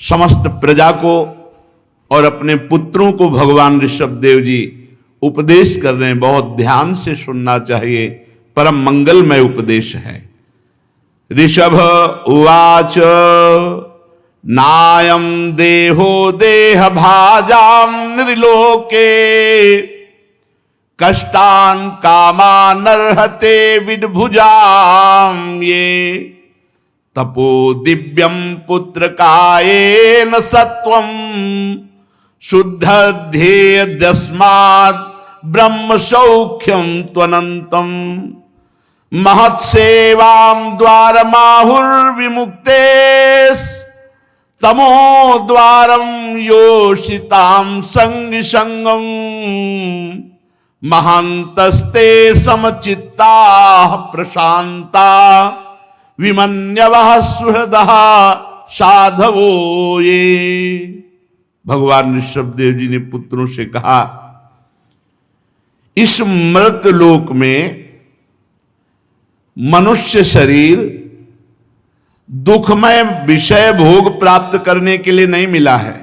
समस्त प्रजा को और अपने पुत्रों को भगवान ऋषभदेव जी उपदेश कर रहे हैं। बहुत ध्यान से सुनना चाहिए, परम मंगलमय उपदेश है। ऋषभ उवाच नायं देहो देह भाजाम निर्लोके कष्टान कामानर्हते विदभुजाम ये तपो दिव्यम पुत्र कायेन सत्वम शुद्ध ध्येय दस्मात् ब्रह्म सौख्यम त्वनंतम महत्सेवां द्वारमाहुर्विमुक्ते तमो द्वारम योषितां संग संगम महांतस्ते समचित्ता प्रशांता विमन्यवः सुहृदः साधवो ये। भगवान ऋषभदेव जी ने पुत्रों से कहा, इस मृत लोक में मनुष्य शरीर दुखमय विषय भोग प्राप्त करने के लिए नहीं मिला है।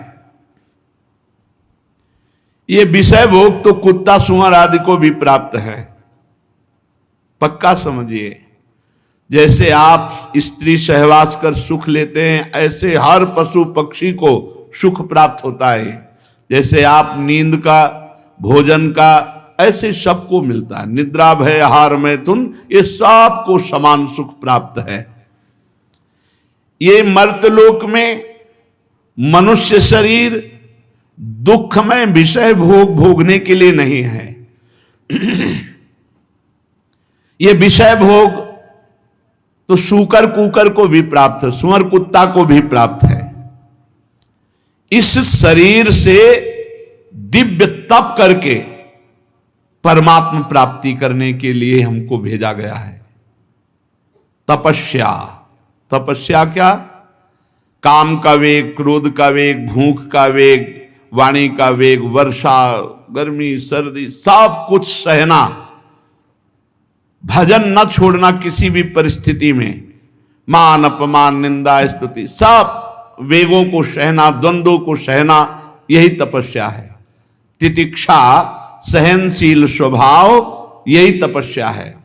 ये विषय भोग तो कुत्ता सुअर आदि को भी प्राप्त है, पक्का समझिए। जैसे आप स्त्री सहवास कर सुख लेते हैं, ऐसे हर पशु पक्षी को सुख प्राप्त होता है। जैसे आप नींद का, भोजन का, ऐसे सबको मिलता है। निद्रा भय आहार मैथुन, ये सबको समान सुख प्राप्त है। ये मर्त्यलोक में मनुष्य शरीर दुखमय विषय भोग भोगने के लिए नहीं है। ये विषय भोग तो सूकर कुकर को भी प्राप्त है, सुअर कुत्ता को भी प्राप्त है। इस शरीर से दिव्य तप करके परमात्मा प्राप्ति करने के लिए हमको भेजा गया है। तपस्या, तपस्या क्या? काम का वेग, क्रोध का वेग, भूख का वेग, वाणी का वेग, वर्षा, गर्मी, सर्दी, सब कुछ सहना, भजन न छोड़ना किसी भी परिस्थिति में, मान अपमान निंदा स्तुति, सब वेगों को सहना, द्वंद्वों को सहना, यही तपस्या है। तितिक्षा, सहनशील स्वभाव, यही तपस्या है।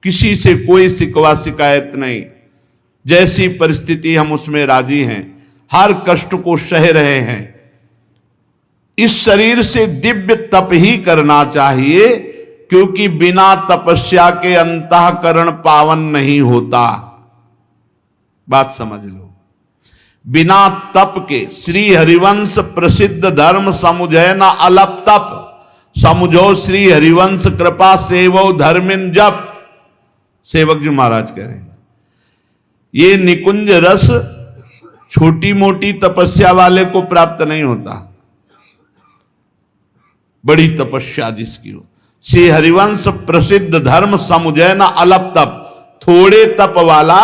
किसी से कोई शिकवा शिकायत नहीं, जैसी परिस्थिति हम उसमें राजी हैं, हर कष्ट को सह रहे हैं। इस शरीर से दिव्य तप ही करना चाहिए, क्योंकि बिना तपस्या के अंतःकरण पावन नहीं होता। बात समझ लो। बिना तप के श्री हरिवंश प्रसिद्ध धर्म समुझय न अलप तप, समुझो श्री हरिवंश कृपा सेवो धर्मिन जप। सेवक जी महाराज कह रहे हैं, ये निकुंज रस छोटी मोटी तपस्या वाले को प्राप्त नहीं होता, बड़ी तपस्या जिसकी हो। श्री हरिवंश प्रसिद्ध धर्म समुझय न अलप तप, थोड़े तप वाला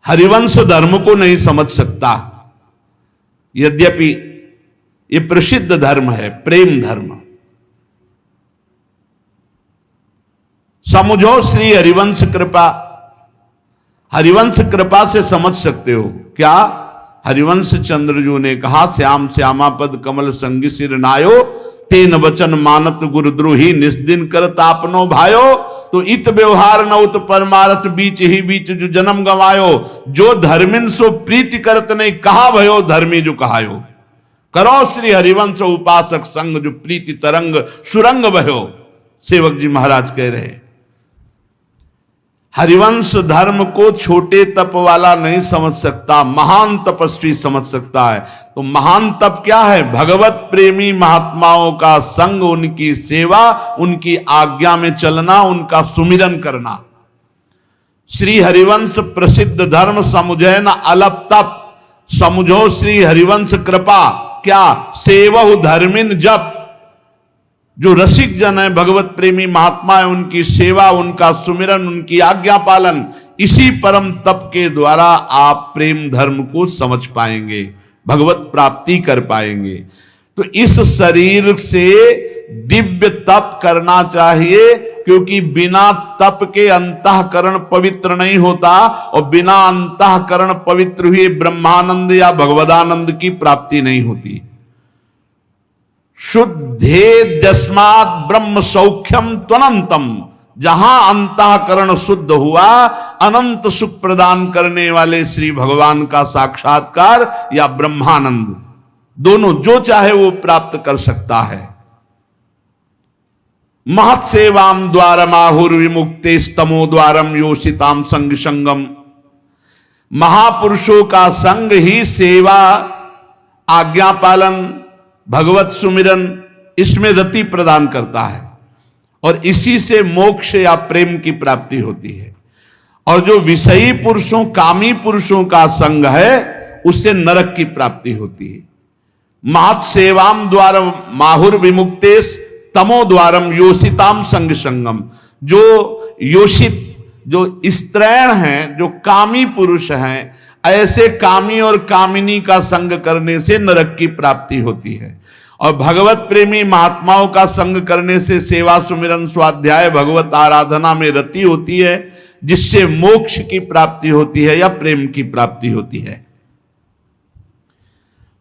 हरिवंश धर्म को नहीं समझ सकता। यद्यपि ये प्रसिद्ध धर्म है, प्रेम धर्म। समझो श्री हरिवंश कृपा, हरिवंश कृपा से समझ सकते हो क्या? हरिवंश चंद्रजू ने कहा, श्याम श्यामा पद कमल संगी सिर नायो, तेन वचन मानत गुरुद्रोही निस्दिन कर तापनो भायो। तो इत व्यवहार न उत परमारथ बीच ही बीच जो जन्म गवायो, जो धर्मिन सो प्रीति करत नहीं, कहा भयो धर्मी जो कहायो। करो श्री हरिवंश उपासक संग, जो प्रीति तरंग सुरंग भयो। सेवक जी महाराज कह रहे, हरिवंश धर्म को छोटे तप वाला नहीं समझ सकता, महान तपस्वी समझ सकता है। तो महान तप क्या है? भगवत प्रेमी महात्माओं का संग, उनकी सेवा, उनकी आज्ञा में चलना, उनका सुमिरन करना। श्री हरिवंश प्रसिद्ध धर्म समुझय न अलप तप, समुझो श्री हरिवंश कृपा, क्या? सेवहु धर्मिन जप। जो रसिक जन है, भगवत प्रेमी महात्मा है, उनकी सेवा, उनका सुमिरन, उनकी आज्ञा पालन, इसी परम तप के द्वारा आप प्रेम धर्म को समझ पाएंगे, भगवत प्राप्ति कर पाएंगे। तो इस शरीर से दिव्य तप करना चाहिए, क्योंकि बिना तप के अंतःकरण पवित्र नहीं होता, और बिना अंतःकरण पवित्र हुए ब्रह्मानंद या भगवदानंद की प्राप्ति नहीं होती। शुद्धेद्यस्मात् ब्रह्म सौख्यम त्वनंतम, जहां अंतःकरण शुद्ध हुआ, अनंत सुख प्रदान करने वाले श्री भगवान का साक्षात्कार या ब्रह्मानंद, दोनों जो चाहे वो प्राप्त कर सकता है। महत सेवाम द्वारमाहुर विमुक्ते स्तमो द्वारम योषिताम संग संगम। महापुरुषों का संग ही सेवा, आज्ञा पालन, भगवत सुमिरन, इसमें रति प्रदान करता है, और इसी से मोक्ष या प्रेम की प्राप्ति होती है। और जो विषयी पुरुषों, कामी पुरुषों का संग है, उससे नरक की प्राप्ति होती है। महत सेवाम द्वार माहुर विमुक्तेश तमो द्वारम योषिताम संग संगम। जो योषित, जो स्त्रैण हैं, जो कामी पुरुष हैं, ऐसे कामी और कामिनी का संग करने से नरक की प्राप्ति होती है। और भगवत प्रेमी महात्माओं का संग करने से सेवा सुमिरन स्वाध्याय भगवत आराधना में रति होती है, जिससे मोक्ष की प्राप्ति होती है या प्रेम की प्राप्ति होती है।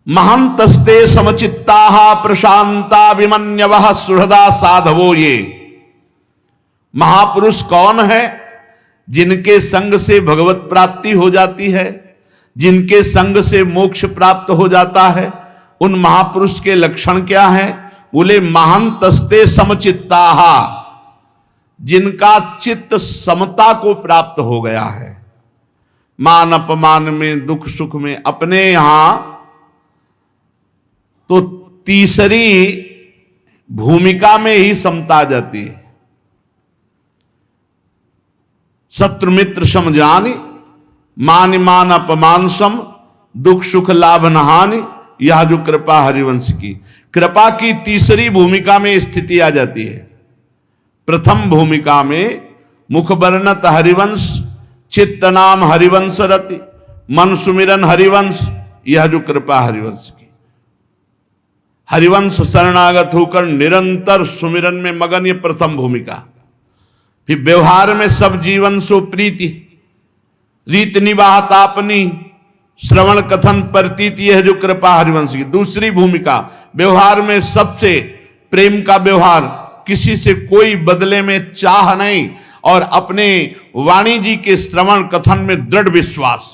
महंतस्ते समचित्ता प्रशांता विमन्यवः सुहृदा साधवो। ये महापुरुष कौन है? जिनके संग से भगवत प्राप्ति हो जाती है, जिनके संग से मोक्ष प्राप्त हो जाता है। उन महापुरुष के लक्षण क्या हैं? बोले महंतस्ते समचित्ता, जिनका चित्त समता को प्राप्त हो गया है। मान अपमान में, दुख सुख में, अपने यहां तो तीसरी भूमिका में ही समता आ जाती है। शत्रु मित्र सम जानि, मान मान अपमान सम, दुख सुख लाभ न हानि, यह जो कृपा हरिवंश की। कृपा की तीसरी भूमिका में स्थिति आ जाती है। प्रथम भूमिका में मुख वर्णत हरिवंश, चित्त नाम हरिवंश रति, मन सुमिरन हरिवंश, यह जो कृपा हरिवंश की। हरिवंश शरणागत होकर निरंतर सुमिरन में मगन, ये प्रथम भूमिका। फिर व्यवहार में सब जीवन सो प्रीति, रीत निवाह तापनी, श्रवण कथन प्रतीति, यह जो कृपा हरिवंश की। दूसरी भूमिका, व्यवहार में सबसे प्रेम का व्यवहार, किसी से कोई बदले में चाह नहीं, और अपने वाणी जी के श्रवण कथन में दृढ़ विश्वास,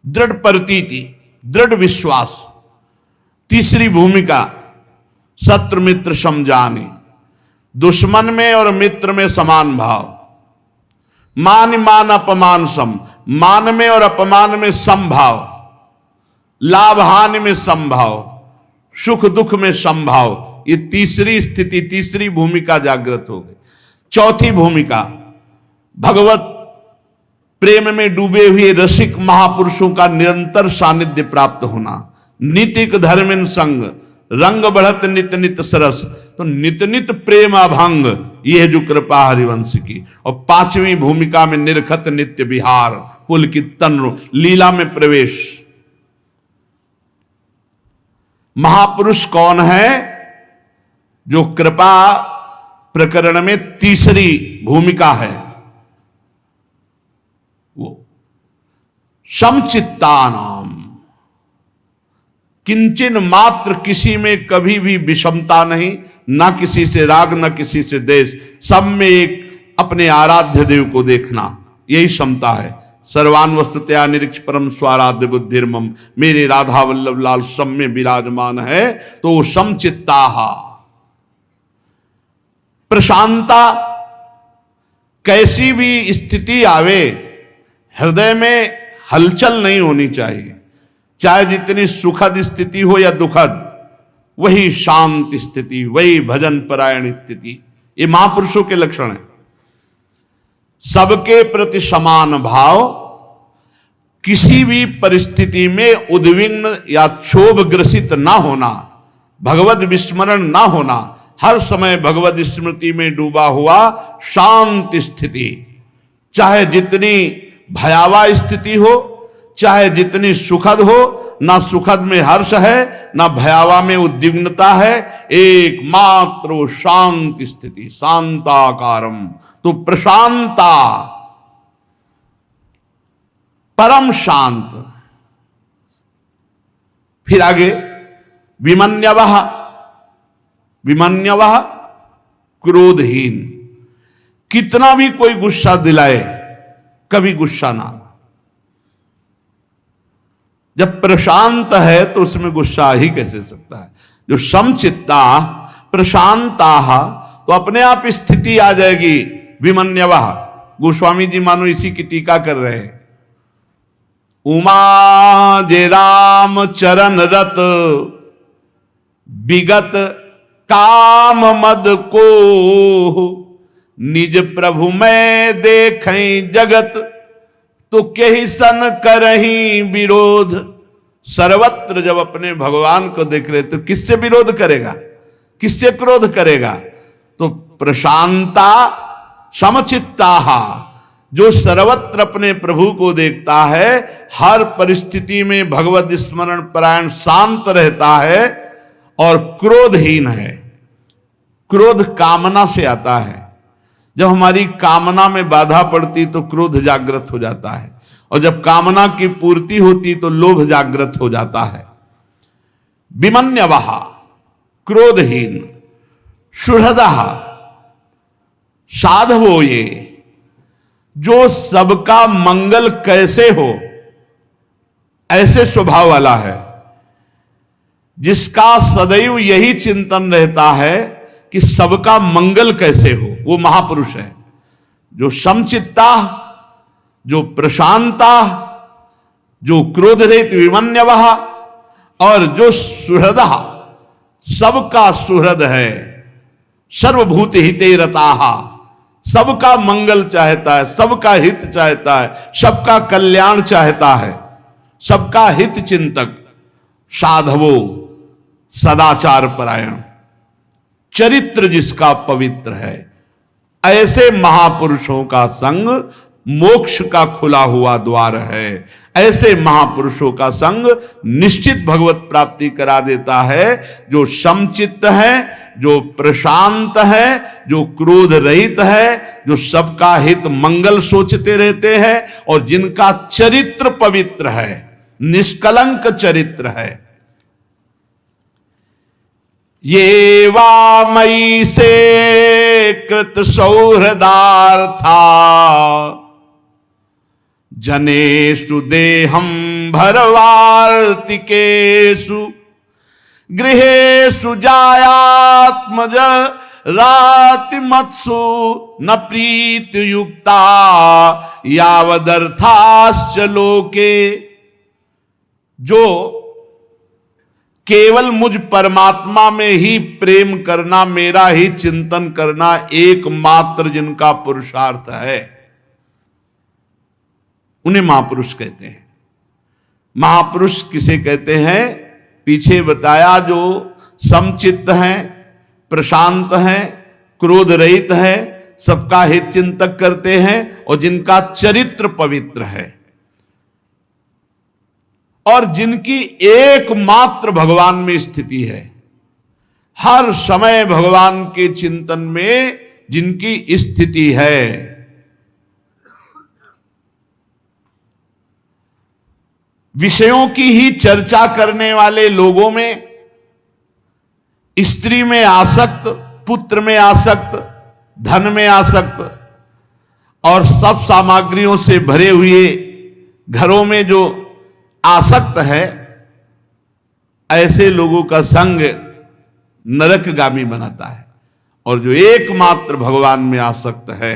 दृढ़ प्रतीति, दृढ़ विश्वास। तीसरी भूमिका, शत्रु मित्र समझाने, दुश्मन में और मित्र में समान भाव। मान मान अपमान सम, मान में और अपमान में समभाव, लाभ हानि में समभाव, सुख दुख में समभाव। ये तीसरी स्थिति, तीसरी भूमिका जागृत हो गई। चौथी भूमिका, भगवत प्रेम में डूबे हुए रसिक महापुरुषों का निरंतर सानिध्य प्राप्त होना। नितिक धर्मिन संग, रंग बढ़त नित नित सरस, तो नित नित प्रेम अभंग, यह जो कृपा हरिवंश की। और पांचवी भूमिका में निरखत नित्य विहार, पुलकित तन, लीला में प्रवेश। महापुरुष कौन है? जो कृपा प्रकरण में तीसरी भूमिका है, वो समचित्ता नाम, किंचन मात्र किसी में कभी भी विषमता नहीं, ना किसी से राग, ना किसी से द्वेष, सब में एक अपने आराध्य देव को देखना, यही समता है। सर्वान वस्तुतया निरीक्ष परम स्वाराध्य बुद्धिर्मम, मेरे राधा वल्लभ लाल सब में विराजमान है, तो वो समचित्ता। प्रशांता, कैसी भी स्थिति आवे, हृदय में हलचल नहीं होनी चाहिए। चाहे जितनी सुखद स्थिति हो या दुखद, वही शांत स्थिति, वही भजन परायण स्थिति, ये महापुरुषों के लक्षण है। सबके प्रति समान भाव, किसी भी परिस्थिति में उद्विग्न या क्षोभ ग्रसित ना होना, भगवत विस्मरण ना होना, हर समय भगवत स्मृति में डूबा हुआ शांत स्थिति। चाहे जितनी भयावह स्थिति हो, चाहे जितनी सुखद हो, ना सुखद में हर्ष है, ना भयावा में उद्विग्नता है, एकमात्र वो शांत स्थिति, शांताकारम। तो प्रशांता, परम शांत। फिर आगे विमन्यवः, विमन्यवः क्रोधहीन। कितना भी कोई गुस्सा दिलाए कभी गुस्सा ना आना। जब प्रशांत है तो उसमें गुस्सा आ ही कैसे सकता है। जो समचित्ता प्रशांता, तो अपने आप स्थिति आ जाएगी। विमन्यवः, गोस्वामी जी मानो इसी की टीका कर रहे हैं। उमा जे राम चरण रत, विगत काम मद को, निज प्रभु में देखें जगत, तो केहि सन करही विरोध। सर्वत्र जब अपने भगवान को देख रहे तो किससे विरोध करेगा, किससे क्रोध करेगा। तो प्रशांता समचित्ता, जो सर्वत्र अपने प्रभु को देखता है, हर परिस्थिति में भगवत स्मरण परायण शांत रहता है और क्रोधहीन है। क्रोध कामना से आता है। जब हमारी कामना में बाधा पड़ती तो क्रोध जागृत हो जाता है, और जब कामना की पूर्ति होती तो लोभ जागृत हो जाता है। विमन्यवः क्रोधहीन, सुहृदः साधवो, ये जो सबका मंगल कैसे हो ऐसे स्वभाव वाला है, जिसका सदैव यही चिंतन रहता है कि सबका मंगल कैसे हो, वो महापुरुष है। जो समचित्ता, जो प्रशांता, जो क्रोध रहित विमन्यवः, और जो सुहृदः, सबका सुहृद है। सर्वभूत हिते रताः, सबका मंगल चाहता है, सबका हित चाहता है, सबका कल्याण चाहता है, सबका हित चिंतक। साधवो सदाचार परायण, चरित्र जिसका पवित्र है, ऐसे महापुरुषों का संग मोक्ष का खुला हुआ द्वार है। ऐसे महापुरुषों का संग निश्चित भगवत प्राप्ति करा देता है। जो समचित्त है, जो प्रशांत है, जो क्रोध रहित है, जो सबका हित मंगल सोचते रहते हैं, और जिनका चरित्र पवित्र है, निष्कलंक चरित्र है। ये वामयी से कृत सौहृदार्था, जनेषु देहं भरवार्तिकेषु, गृहेषु जायात्मज रातिमत्सु, न प्रीतियुक्ता यावदर्थाश्च लोके। जो केवल मुझ परमात्मा में ही प्रेम करना, मेरा ही चिंतन करना एकमात्र जिनका पुरुषार्थ है, उन्हें महापुरुष कहते हैं। महापुरुष किसे कहते हैं? पीछे बताया, जो समचित्त हैं, प्रशांत हैं, क्रोध रहित हैं, सबका हित चिंतक करते हैं, और जिनका चरित्र पवित्र है, और जिनकी एकमात्र भगवान में स्थिति है। हर समय भगवान के चिंतन में जिनकी स्थिति है। विषयों की ही चर्चा करने वाले लोगों में, स्त्री में आसक्त, पुत्र में आसक्त, धन में आसक्त, और सब सामग्रियों से भरे हुए घरों में जो आसक्त है, ऐसे लोगों का संग नरकगामी बनाता है। और जो एकमात्र भगवान में आसक्त है,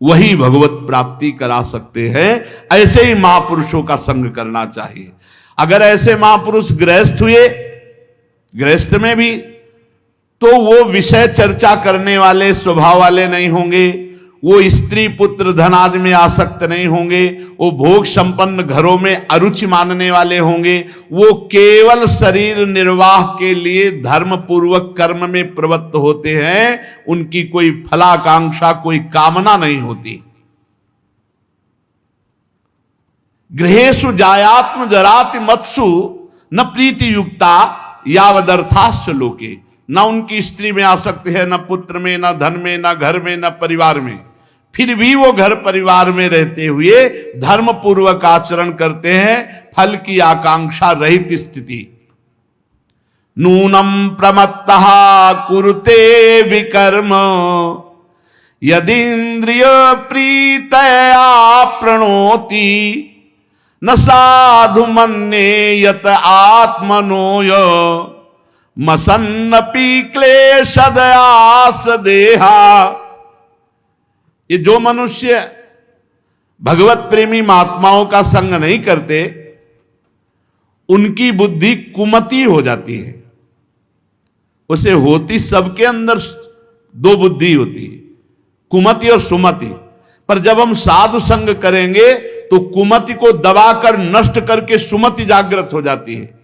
वही भगवत प्राप्ति करा सकते हैं। ऐसे ही महापुरुषों का संग करना चाहिए। अगर ऐसे महापुरुष गृहस्थ हुए, गृहस्थ में भी, तो वो विषय चर्चा करने वाले स्वभाव वाले नहीं होंगे, वो स्त्री पुत्र धन आदि में आसक्त नहीं होंगे, वो भोग संपन्न घरों में अरुचि मानने वाले होंगे, वो केवल शरीर निर्वाह के लिए धर्म पूर्वक कर्म में प्रवृत्त होते हैं, उनकी कोई फलाकांक्षा, कोई कामना नहीं होती। गृहेषु जायात्म जराति मत्सु न प्रीति युक्ता यावदर्थाश्च लोके, न उनकी स्त्री में आसक्ति है, न पुत्र में, न धन में, न घर में, न परिवार में। फिर भी वो घर परिवार में रहते हुए धर्म पूर्वक आचरण करते हैं, फल की आकांक्षा रहित स्थिति। नूनम प्रमत्तः कुरुते विकर्म यदीन्द्रिय प्रीतया प्रणोति न साधु मन्ये यत आत्मनोय मसन्नपि क्लेशदयास देहा। ये जो मनुष्य भगवत प्रेमी महात्माओं का संग नहीं करते, उनकी बुद्धि कुमति हो जाती है। उसे होती सबके अंदर दो बुद्धि होती है, कुमति और सुमति। पर जब हम साधु संग करेंगे तो कुमति को दबाकर नष्ट करके सुमति जागृत हो जाती है,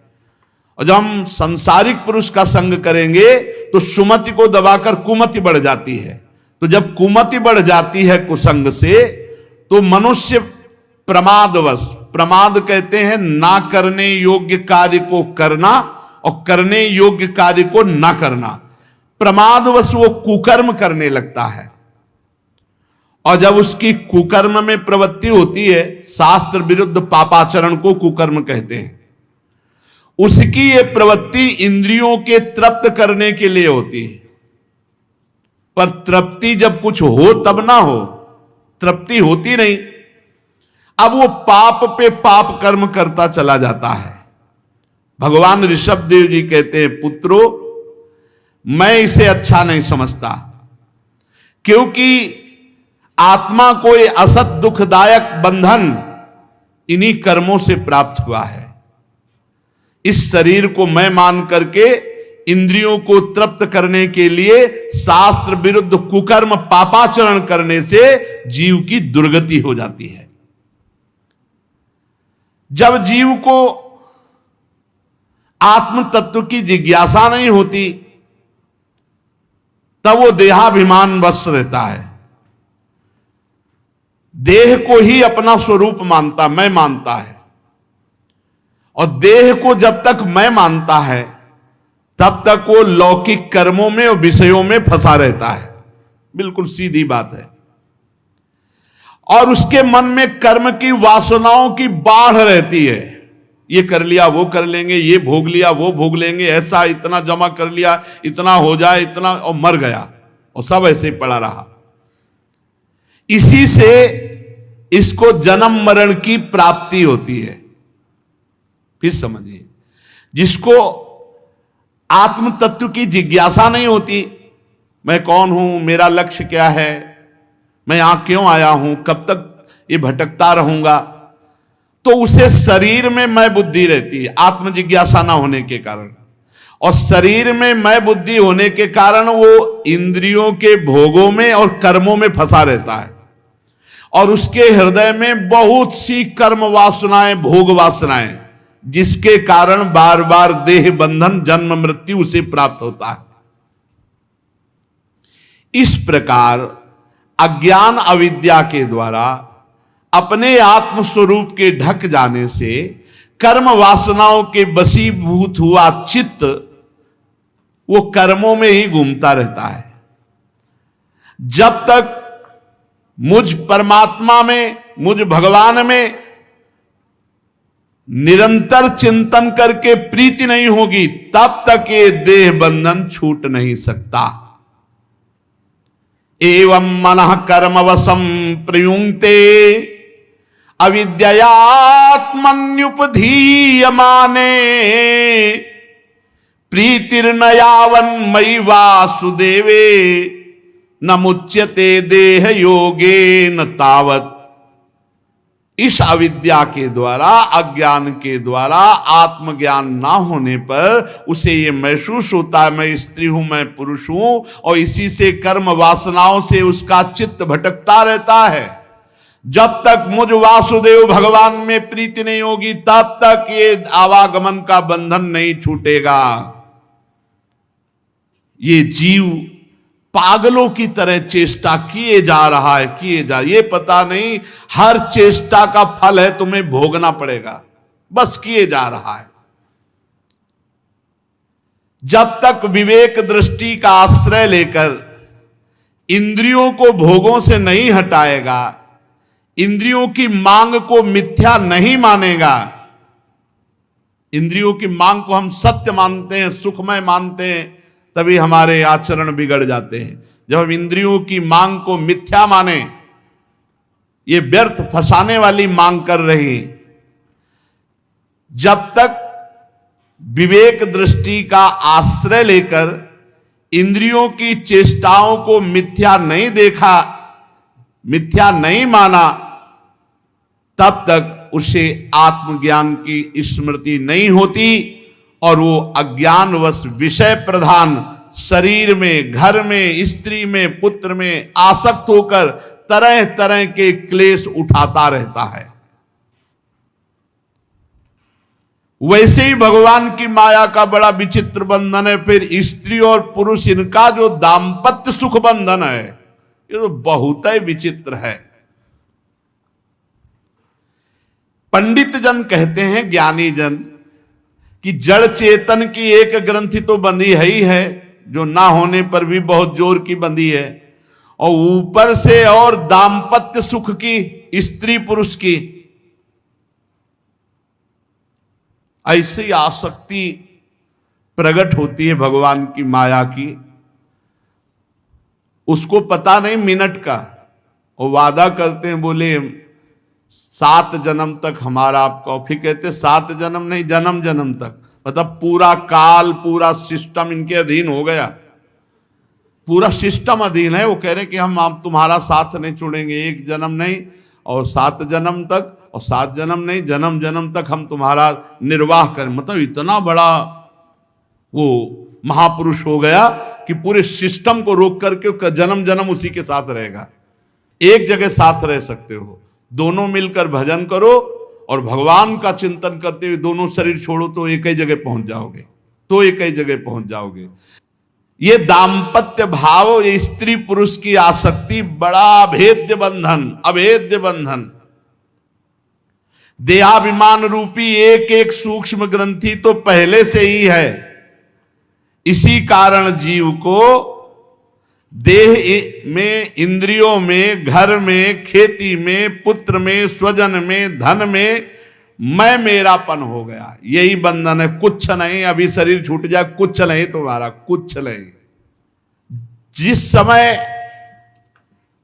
और जब हम संसारिक पुरुष का संग करेंगे तो सुमति को दबाकर कुमति बढ़ जाती है। तो जब कुमति बढ़ जाती है कुसंग से, तो मनुष्य प्रमादवश, प्रमाद कहते हैं ना करने योग्य कार्य को करना और करने योग्य कार्य को ना करना, प्रमादवश वो कुकर्म करने लगता है। और जब उसकी कुकर्म में प्रवृत्ति होती है, शास्त्र विरुद्ध पापाचरण को कुकर्म कहते हैं, उसकी ये प्रवृत्ति इंद्रियों के तृप्त करने के लिए होती है। पर तृप्ति जब कुछ हो तब ना हो, तृप्ति होती नहीं। अब वो पाप पे पाप कर्म करता चला जाता है। भगवान ऋषभ देव जी कहते हैं, पुत्रो मैं इसे अच्छा नहीं समझता, क्योंकि आत्मा को ये असत दुखदायक बंधन इन्हीं कर्मों से प्राप्त हुआ है। इस शरीर को मैं मान करके इंद्रियों को तृप्त करने के लिए शास्त्र विरुद्ध कुकर्म पापाचरण करने से जीव की दुर्गति हो जाती है। जब जीव को आत्म तत्व की जिज्ञासा नहीं होती, तब वो देहाभिमान वश रहता है, देह को ही अपना स्वरूप मानता, मैं मानता है। और देह को जब तक मैं मानता है, तब तक वो लौकिक कर्मों में और विषयों में फंसा रहता है। बिल्कुल सीधी बात है। और उसके मन में कर्म की वासनाओं की बाढ़ रहती है। ये कर लिया, वो कर लेंगे, ये भोग लिया, वो भोग लेंगे, ऐसा इतना जमा कर लिया, इतना हो जाए, इतना, और मर गया, और सब ऐसे ही पड़ा रहा। इसी से इसको जन्म मरण की प्राप्ति होती है। फिर समझिए, जिसको आत्म तत्व की जिज्ञासा नहीं होती, मैं कौन हूं, मेरा लक्ष्य क्या है, मैं यहां क्यों आया हूं, कब तक ये भटकता रहूंगा, तो उसे शरीर में मैं बुद्धि रहती है, आत्म जिज्ञासा ना होने के कारण। और शरीर में मैं बुद्धि होने के कारण वो इंद्रियों के भोगों में और कर्मों में फंसा रहता है। और उसके हृदय में बहुत सी कर्म वासनाएं, भोग वासनाएं, जिसके कारण बार बार देह बंधन, जन्म मृत्यु उसे प्राप्त होता है। इस प्रकार अज्ञान अविद्या के द्वारा अपने आत्म स्वरूप के ढक जाने से कर्म वासनाओं के वशीभूत हुआ चित्त वो कर्मों में ही घूमता रहता है। जब तक मुझ परमात्मा में, मुझ भगवान में निरंतर चिंतन करके प्रीति नहीं होगी, तब तक ये देह बंधन छूट नहीं सकता। एवं मनः कर्मवशं प्रयुंक्ते अविद्यात्मन्युपधीयमाने प्रीतिर्न यावन्मयि वासुदेवे न मुच्यते देह योगे न तावत। इस अविद्या के द्वारा, अज्ञान के द्वारा, आत्मज्ञान ना होने पर उसे ये महसूस होता है मैं स्त्री हूं, मैं पुरुष हूं, और इसी से कर्म वासनाओं से उसका चित्त भटकता रहता है। जब तक मुझ वासुदेव भगवान में प्रीति नहीं होगी, तब तक ये आवागमन का बंधन नहीं छूटेगा। ये जीव पागलों की तरह चेष्टा किए जा रहा है, ये पता नहीं हर चेष्टा का फल है तुम्हें भोगना पड़ेगा, बस किए जा रहा है। जब तक विवेक दृष्टि का आश्रय लेकर इंद्रियों को भोगों से नहीं हटाएगा, इंद्रियों की मांग को मिथ्या नहीं मानेगा। इंद्रियों की मांग को हम सत्य मानते हैं, सुखमय मानते हैं, तभी हमारे आचरण बिगड़ जाते हैं। जब हम इंद्रियों की मांग को मिथ्या माने, ये व्यर्थ फंसाने वाली मांग कर रही, जब तक विवेक दृष्टि का आश्रय लेकर इंद्रियों की चेष्टाओं को मिथ्या नहीं देखा, मिथ्या नहीं माना, तब तक उसे आत्मज्ञान की स्मृति नहीं होती और वो अज्ञानवश विषय प्रधान शरीर में, घर में, स्त्री में, पुत्र में आसक्त होकर तरह तरह के क्लेश उठाता रहता है। वैसे ही भगवान की माया का बड़ा विचित्र बंधन है। फिर स्त्री और पुरुष, इनका जो दाम्पत्य सुख बंधन है, ये तो बहुत ही विचित्र है। पंडित जन कहते हैं, ज्ञानी जन, कि जड़ चेतन की एक ग्रंथि तो बंधी है ही है, जो ना होने पर भी बहुत जोर की बंधी है, और ऊपर से और दाम्पत्य सुख की, स्त्री पुरुष की ऐसी आसक्ति प्रकट होती है भगवान की माया की। उसको पता नहीं मिनट का, वो वादा करते हैं, बोले 7 जन्म तक हमारा आपका, फिर कहते 7 जन्म नहीं, जन्म जन्म तक, मतलब पूरा काल, पूरा सिस्टम इनके अधीन हो गया, पूरा सिस्टम अधीन है। वो कह रहे कि हम आप तुम्हारा साथ नहीं छोड़ेंगे, 1 जन्म नहीं और 7 जन्म तक, और 7 जन्म नहीं, जन्म जन्म तक हम तुम्हारा निर्वाह करें। मतलब इतना बड़ा वो महापुरुष हो गया कि पूरे सिस्टम को रोक करके जन्म जन्म उसी के साथ रहेगा। एक जगह साथ रह सकते हो, दोनों मिलकर भजन करो और भगवान का चिंतन करते हुए दोनों शरीर छोड़ो तो एक ही जगह पहुंच जाओगे, तो एक ही जगह पहुंच जाओगे। ये दाम्पत्य भाव, ये स्त्री पुरुष की आसक्ति बड़ा अभेद्य बंधन, अभेद्य बंधन। देहाभिमान रूपी एक एक सूक्ष्म ग्रंथि तो पहले से ही है। इसी कारण जीव को देह में, इंद्रियों में, घर में, खेती में, पुत्र में, स्वजन में, धन में मैं मेरापन हो गया। यही बंधन है, कुछ नहीं। अभी शरीर छूट जाए, कुछ नहीं तुम्हारा, कुछ नहीं। जिस समय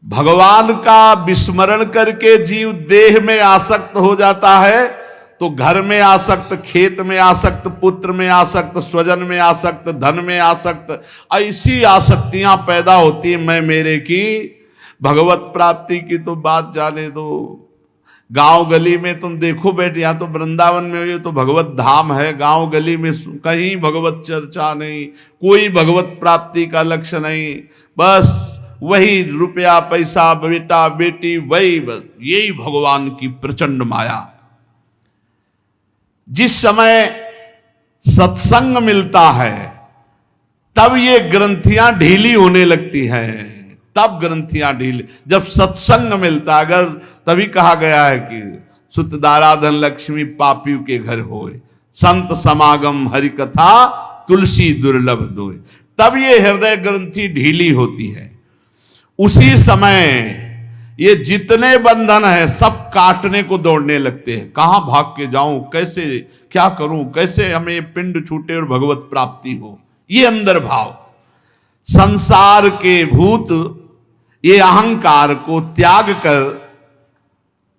भगवान का विस्मरण करके जीव देह में आसक्त हो जाता है, तो घर में आसक्त, खेत में आसक्त, पुत्र में आसक्त, स्वजन में आसक्त, धन में आसक्त, ऐसी आसक्तियां पैदा होती है मैं मेरे की। भगवत प्राप्ति की तो बात जाने दो। गांव गली में तुम देखो बैठ, यहाँ तो वृंदावन में ये तो भगवत धाम है, गांव गली में कहीं भगवत चर्चा नहीं, कोई भगवत प्राप्ति का लक्ष्य नहीं, बस वही रुपया पैसा, बेटा बेटी, वही बस, यही भगवान की प्रचंड माया। जिस समय सत्संग मिलता है तब ये ग्रंथियां ढीली होने लगती हैं, तब ग्रंथियां ढीली, जब सत्संग मिलता। अगर तभी कहा गया है कि सुत दाराधन लक्ष्मी पापियों के घर होए, संत समागम हरि कथा तुलसी दुर्लभ दोए, तब ये हृदय ग्रंथि ढीली होती है। उसी समय ये जितने बंधन है सब काटने को दौड़ने लगते हैं। कहां भाग के जाऊं, कैसे क्या करूं, कैसे हमें पिंड छूटे और भगवत प्राप्ति हो, ये अंदर भाव। संसार के भूत ये अहंकार को त्याग कर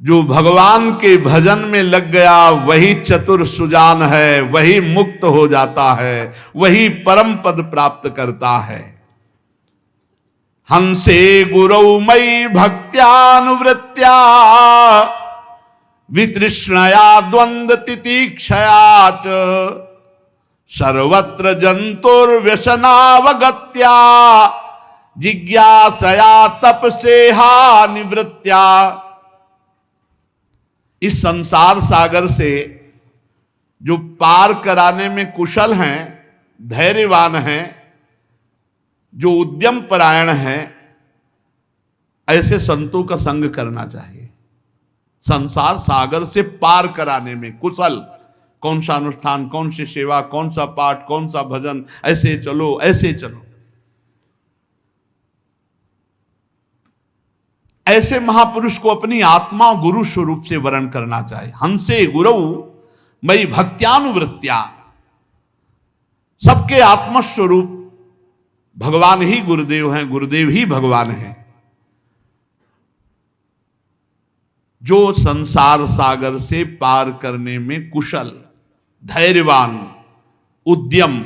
जो भगवान के भजन में लग गया, वही चतुर सुजान है, वही मुक्त हो जाता है, वही परम पद प्राप्त करता है। हंसे गुरौ मयि भक्त्यानुवृत्त्या वितृष्णया द्वंद्व तितिक्षया च सर्वत्र जंतुर्व्यसनावगत्या जिज्ञासया तपसेहा निवृत्त्या। इस संसार सागर से जो पार कराने में कुशल हैं, धैर्यवान हैं, जो उद्यम परायण है, ऐसे संतों का संग करना चाहिए। संसार सागर से पार कराने में कुशल कौन सा अनुष्ठान, कौन सी सेवा, कौन सा पाठ, कौन सा भजन, ऐसे चलो ऐसे चलो। ऐसे महापुरुष को अपनी आत्मा गुरु स्वरूप से वर्ण करना चाहिए। हंसे गुरु मई भक्त्यानुवृत्त्या, सबके आत्मस्वरूप भगवान ही गुरुदेव हैं, गुरुदेव ही भगवान हैं। जो संसार सागर से पार करने में कुशल, धैर्यवान, उद्यम,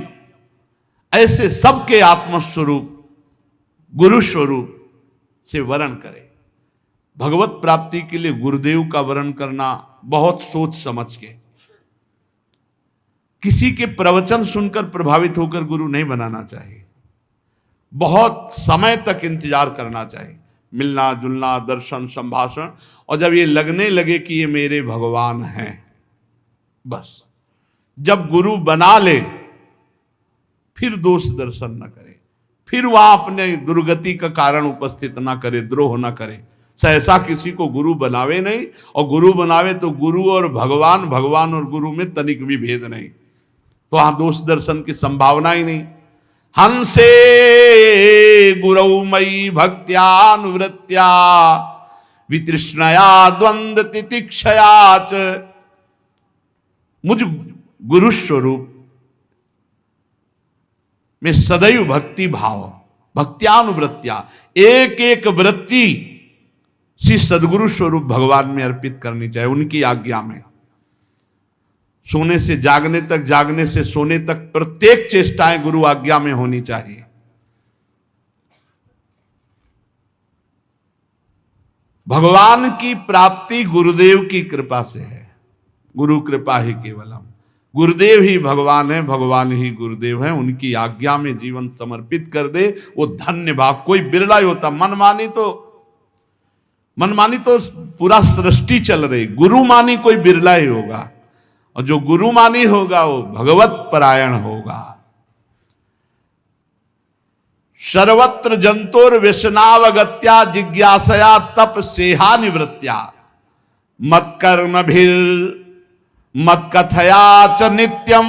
ऐसे सबके आत्मस्वरूप गुरु स्वरूप से वर्ण करे। भगवत प्राप्ति के लिए गुरुदेव का वर्ण करना बहुत सोच समझ के, किसी के प्रवचन सुनकर प्रभावित होकर गुरु नहीं बनाना चाहिए। बहुत समय तक इंतजार करना चाहिए, मिलना जुलना, दर्शन, संभाषण, और जब ये लगने लगे कि ये मेरे भगवान हैं, बस जब गुरु बना ले फिर दोष दर्शन न करे, फिर वह अपने दुर्गति का कारण उपस्थित ना करे, द्रोह ना करे। सहसा किसी को गुरु बनावे नहीं, और गुरु बनावे तो गुरु और भगवान, भगवान और गुरु में तनिक भी भेद नहीं, तो वहां दोष दर्शन की संभावना ही नहीं। हंसे गुरौ मयि भक्त्यानुवृत्त्या वितृष्णया द्वंद्व तितिक्षया च, मुझ गुरु स्वरूप में सदैव भक्ति भाव, भक्त्यानुवृत्त्या, एक एक वृत्ति श्री सदगुरु स्वरूप भगवान में अर्पित करनी चाहिए, उनकी आज्ञा में। सोने से जागने तक, जागने से सोने तक प्रत्येक चेष्टाएं गुरु आज्ञा में होनी चाहिए। भगवान की प्राप्ति गुरुदेव की कृपा से है, गुरु कृपा ही केवलम। गुरुदेव ही भगवान है, भगवान ही गुरुदेव है। उनकी आज्ञा में जीवन समर्पित कर दे वो धन्य भाग, कोई बिरला ही होता। मनमानी तो पूरा सृष्टि चल रही, गुरुमानी कोई बिरला ही होगा, और जो गुरुमानी होगा वो भगवत परायण होगा। सर्वत्र जंतुर व्यसनावगत्या जिज्ञासया तप सेहा निवृत्त्या मत कर्म भीर मत कथया च नित्यम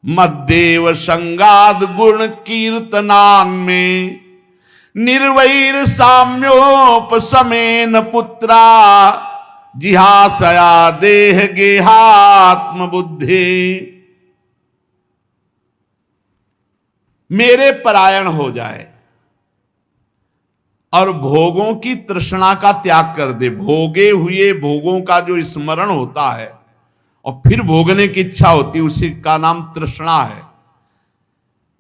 मद्देव संगाद गुण कीर्तनान में निर्वैर साम्योपसमेन पुत्रा जिहासया देह गेहात्म बुद्धि। मेरे परायण हो जाए और भोगों की तृष्णा का त्याग कर दे। भोगे हुए भोगों का जो स्मरण होता है और फिर भोगने की इच्छा होती है, उसी का नाम तृष्णा है।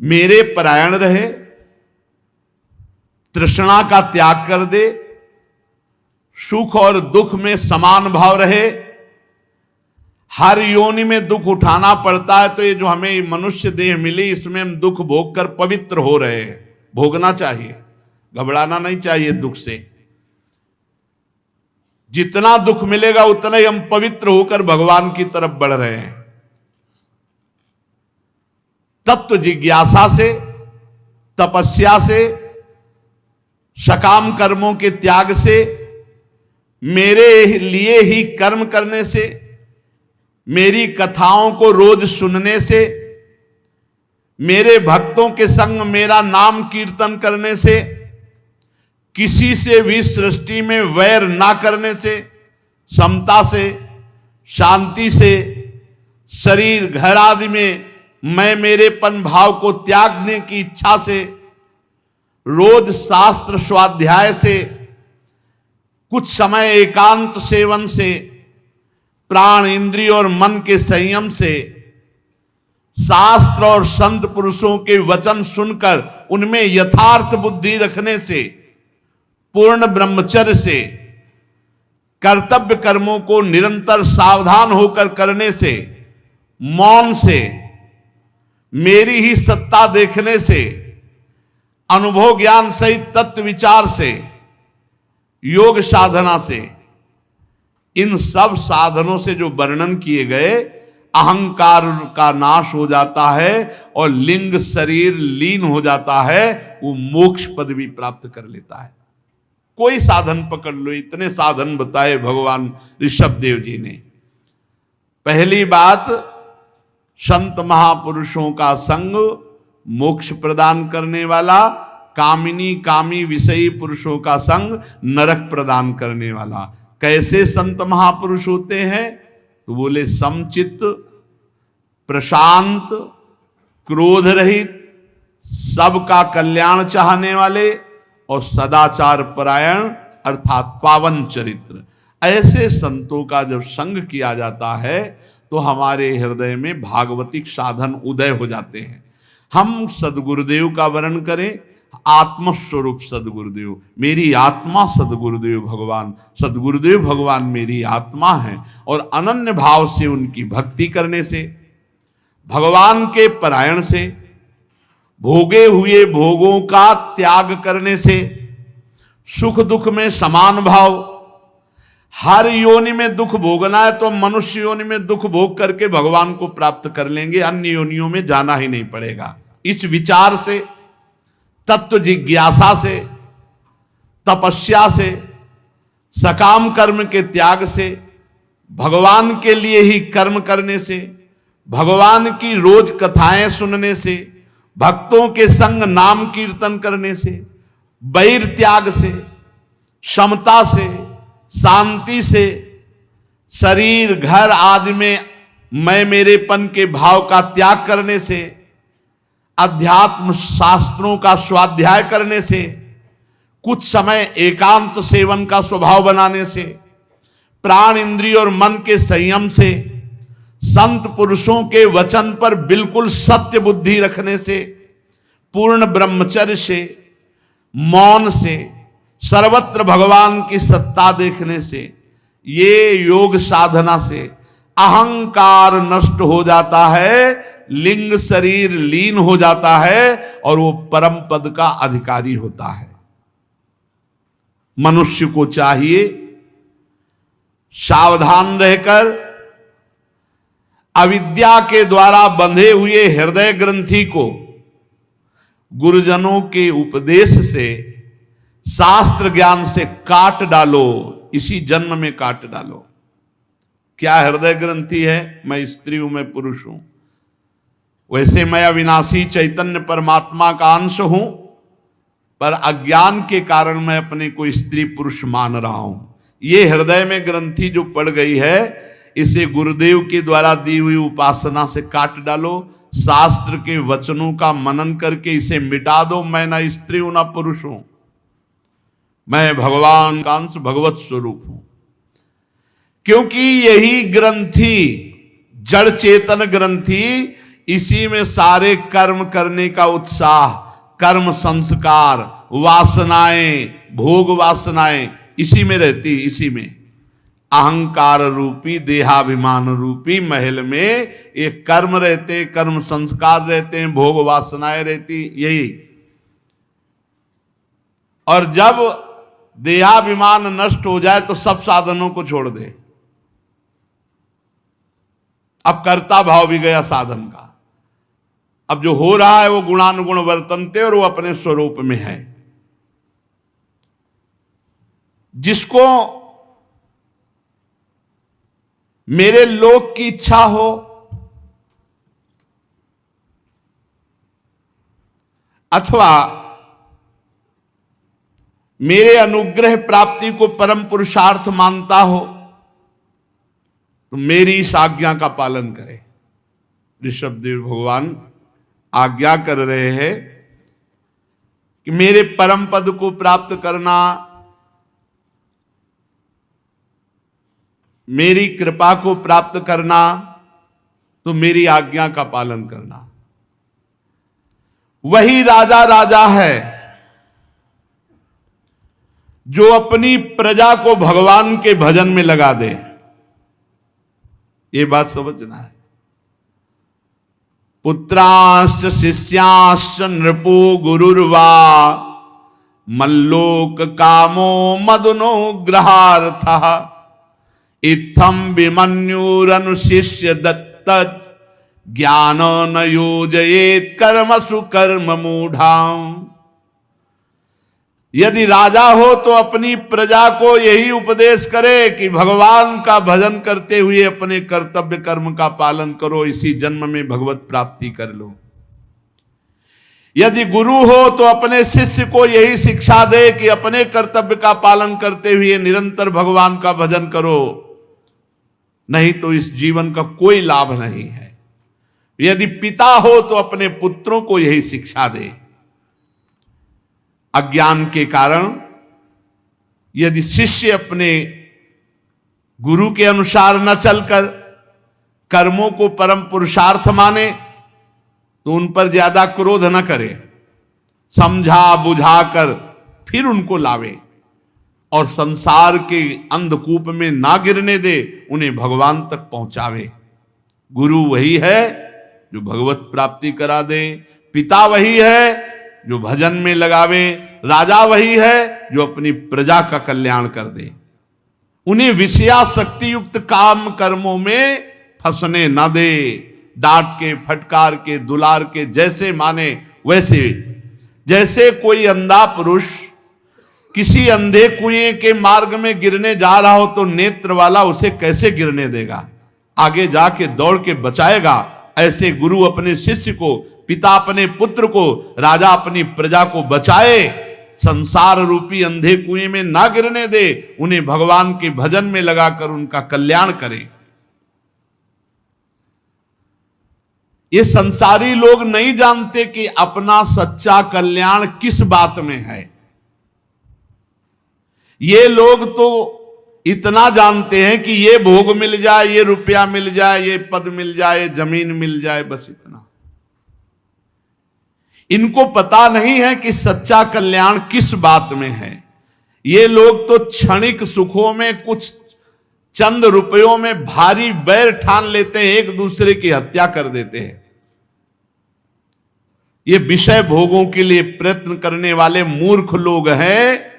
मेरे परायण रहे, तृष्णा का त्याग कर दे, सुख और दुख में समान भाव रहे। हर योनि में दुख उठाना पड़ता है, तो ये जो हमें मनुष्य देह मिली इसमें हम दुख भोग कर पवित्र हो रहे हैं। भोगना चाहिए, घबराना नहीं चाहिए दुख से। जितना दुख मिलेगा उतना ही हम पवित्र होकर भगवान की तरफ बढ़ रहे हैं। तत्व जिज्ञासा से, तपस्या से, सकाम कर्मों के त्याग से, मेरे लिए ही कर्म करने से, मेरी कथाओं को रोज सुनने से, मेरे भक्तों के संग मेरा नाम कीर्तन करने से, किसी से भी सृष्टि में वैर ना करने से, समता से, शांति से, शरीर घर आदि में मैं मेरेपन भाव को त्यागने की इच्छा से, रोज शास्त्र स्वाध्याय से, कुछ समय एकांत सेवन से, प्राण इंद्रिय और मन के संयम से, शास्त्र और संत पुरुषों के वचन सुनकर उनमें यथार्थ बुद्धि रखने से, पूर्ण ब्रह्मचर्य से, कर्तव्य कर्मों को निरंतर सावधान होकर करने से, मौन से, मेरी ही सत्ता देखने से, अनुभव ज्ञान सहित तत्व विचार से, योग साधना से, इन सब साधनों से जो वर्णन किए गए, अहंकार का नाश हो जाता है और लिंग शरीर लीन हो जाता है। वो मोक्ष पदवी प्राप्त कर लेता है। कोई साधन पकड़ लो, इतने साधन बताए भगवान ऋषभ देव जी ने। पहली बात, संत महापुरुषों का संग मोक्ष प्रदान करने वाला, कामिनी कामी विषयी पुरुषों का संग नरक प्रदान करने वाला। कैसे संत महापुरुष होते हैं? तो बोले समचित्त, प्रशांत, क्रोध रहित, सबका कल्याण चाहने वाले और सदाचार परायण अर्थात पावन चरित्र। ऐसे संतों का जब संग किया जाता है तो हमारे हृदय में भागवतिक साधन उदय हो जाते हैं। हम सदगुरुदेव का वर्ण करें, आत्मस्वरूप सदगुरुदेव, मेरी आत्मा सदगुरुदेव भगवान, सदगुरुदेव भगवान मेरी आत्मा है। और अनन्य भाव से उनकी भक्ति करने से, भगवान के परायण से, भोगे हुए भोगों का त्याग करने से, सुख दुख में समान भाव, हर योनि में दुख भोगना है तो मनुष्य योनि में दुख भोग करके भगवान को प्राप्त कर लेंगे, अन्य योनियों में जाना ही नहीं पड़ेगा। इस विचार से, तत्व जिज्ञासा से, तपस्या से, सकाम कर्म के त्याग से, भगवान के लिए ही कर्म करने से, भगवान की रोज कथाएं सुनने से, भक्तों के संग नाम कीर्तन करने से, बैर त्याग से, समता से, शांति से, शरीर घर आदि में मैं मेरेपन के भाव का त्याग करने से, अध्यात्म शास्त्रों का स्वाध्याय करने से, कुछ समय एकांत सेवन का स्वभाव बनाने से, प्राण इंद्रिय और मन के संयम से, संत पुरुषों के वचन पर बिल्कुल सत्य बुद्धि रखने से, पूर्ण ब्रह्मचर्य से, मौन से, सर्वत्र भगवान की सत्ता देखने से, ये योग साधना से अहंकार नष्ट हो जाता है, लिंग शरीर लीन हो जाता है और वो परम पद का अधिकारी होता है। मनुष्य को चाहिए सावधान रहकर अविद्या के द्वारा बंधे हुए हृदय ग्रंथि को गुरुजनों के उपदेश से, शास्त्र ज्ञान से काट डालो, इसी जन्म में काट डालो। क्या हृदय ग्रंथि है? मैं स्त्री हूं, मैं पुरुष हूं। वैसे मैं अविनाशी चैतन्य परमात्मा का अंश हूं, पर अज्ञान के कारण मैं अपने को स्त्री पुरुष मान रहा हूं। ये हृदय में ग्रंथि जो पड़ गई है, इसे गुरुदेव के द्वारा दी हुई उपासना से काट डालो, शास्त्र के वचनों का मनन करके इसे मिटा दो। मैं ना स्त्री हूं ना पुरुष हूं, मैं भगवान का अंश, भगवत स्वरूप हूं। क्योंकि यही ग्रंथि, जड़ चेतन ग्रंथि, इसी में सारे कर्म करने का उत्साह, कर्म संस्कार, वासनाएं, भोग वासनाएं इसी में रहती, इसी में। अहंकार रूपी, देहाभिमान रूपी महल में एक कर्म रहते, कर्म संस्कार रहते हैं, भोग वासनाएं रहती, यही। और जब देहाभिमान नष्ट हो जाए तो सब साधनों को छोड़ दे। अब कर्ता भाव भी गया साधन का। अब जो हो रहा है वो गुणानुगुण वर्तनते और वो अपने स्वरूप में है। जिसको मेरे लोक की इच्छा हो, अथवा मेरे अनुग्रह प्राप्ति को परम पुरुषार्थ मानता हो, तो मेरी इस आज्ञा का पालन करे। ऋषभदेव भगवान आज्ञा कर रहे हैं कि मेरे परम पद को प्राप्त करना, मेरी कृपा को प्राप्त करना, तो मेरी आज्ञा का पालन करना। वही राजा राजा है जो अपनी प्रजा को भगवान के भजन में लगा दे। ये बात समझना है। पुत्राश्च शिष्याश्च नृपो गुरुर्वा मल्लोक कामो मदनो ग्रहार्थः इत्थं विमन्युरनुशिष्य दत्त ज्ञान न योजयेत कर्मसु कर्म मूढ़ाम। यदि राजा हो तो अपनी प्रजा को यही उपदेश करे कि भगवान का भजन करते हुए अपने कर्तव्य कर्म का पालन करो, इसी जन्म में भगवत प्राप्ति कर लो। यदि गुरु हो तो अपने शिष्य को यही शिक्षा दे कि अपने कर्तव्य का पालन करते हुए निरंतर भगवान का भजन करो, नहीं तो इस जीवन का कोई लाभ नहीं है। यदि पिता हो तो अपने पुत्रों को यही शिक्षा दे। अज्ञान के कारण यदि शिष्य अपने गुरु के अनुसार न चलकर कर्मों को परम पुरुषार्थ माने तो उन पर ज्यादा क्रोध न करे, समझा बुझा कर फिर उनको लावे और संसार के अंधकूप में ना गिरने दे, उन्हें भगवान तक पहुंचावे। गुरु वही है जो भगवत प्राप्ति करा दे, पिता वही है जो भजन में लगावे, राजा वही है जो अपनी प्रजा का कल्याण कर दे। उन्हें विषयासक्ति युक्त काम कर्मों में फंसने न दे, डांट के फटकार के दुलार के जैसे माने वैसे। जैसे कोई अंधा पुरुष किसी अंधे कुएं के मार्ग में गिरने जा रहा हो तो नेत्र वाला उसे कैसे गिरने देगा, आगे जाके दौड़ के बचाएगा। ऐसे गुरु अपने शिष्य को, पिता अपने पुत्र को, राजा अपनी प्रजा को बचाए, संसार रूपी अंधे कुएं में ना गिरने दे, उन्हें भगवान के भजन में लगाकर उनका कल्याण करे। ये संसारी लोग नहीं जानते कि अपना सच्चा कल्याण किस बात में है। ये लोग तो इतना जानते हैं कि ये भोग मिल जाए, ये रुपया मिल जाए, ये पद मिल जाए, जमीन मिल जाए, बस इतना। इनको पता नहीं है कि सच्चा कल्याण किस बात में है। ये लोग तो क्षणिक सुखों में, कुछ चंद रुपयों में भारी बैर ठान लेते हैं, एक दूसरे की हत्या कर देते हैं। ये विषय भोगों के लिए प्रयत्न करने वाले मूर्ख लोग हैं।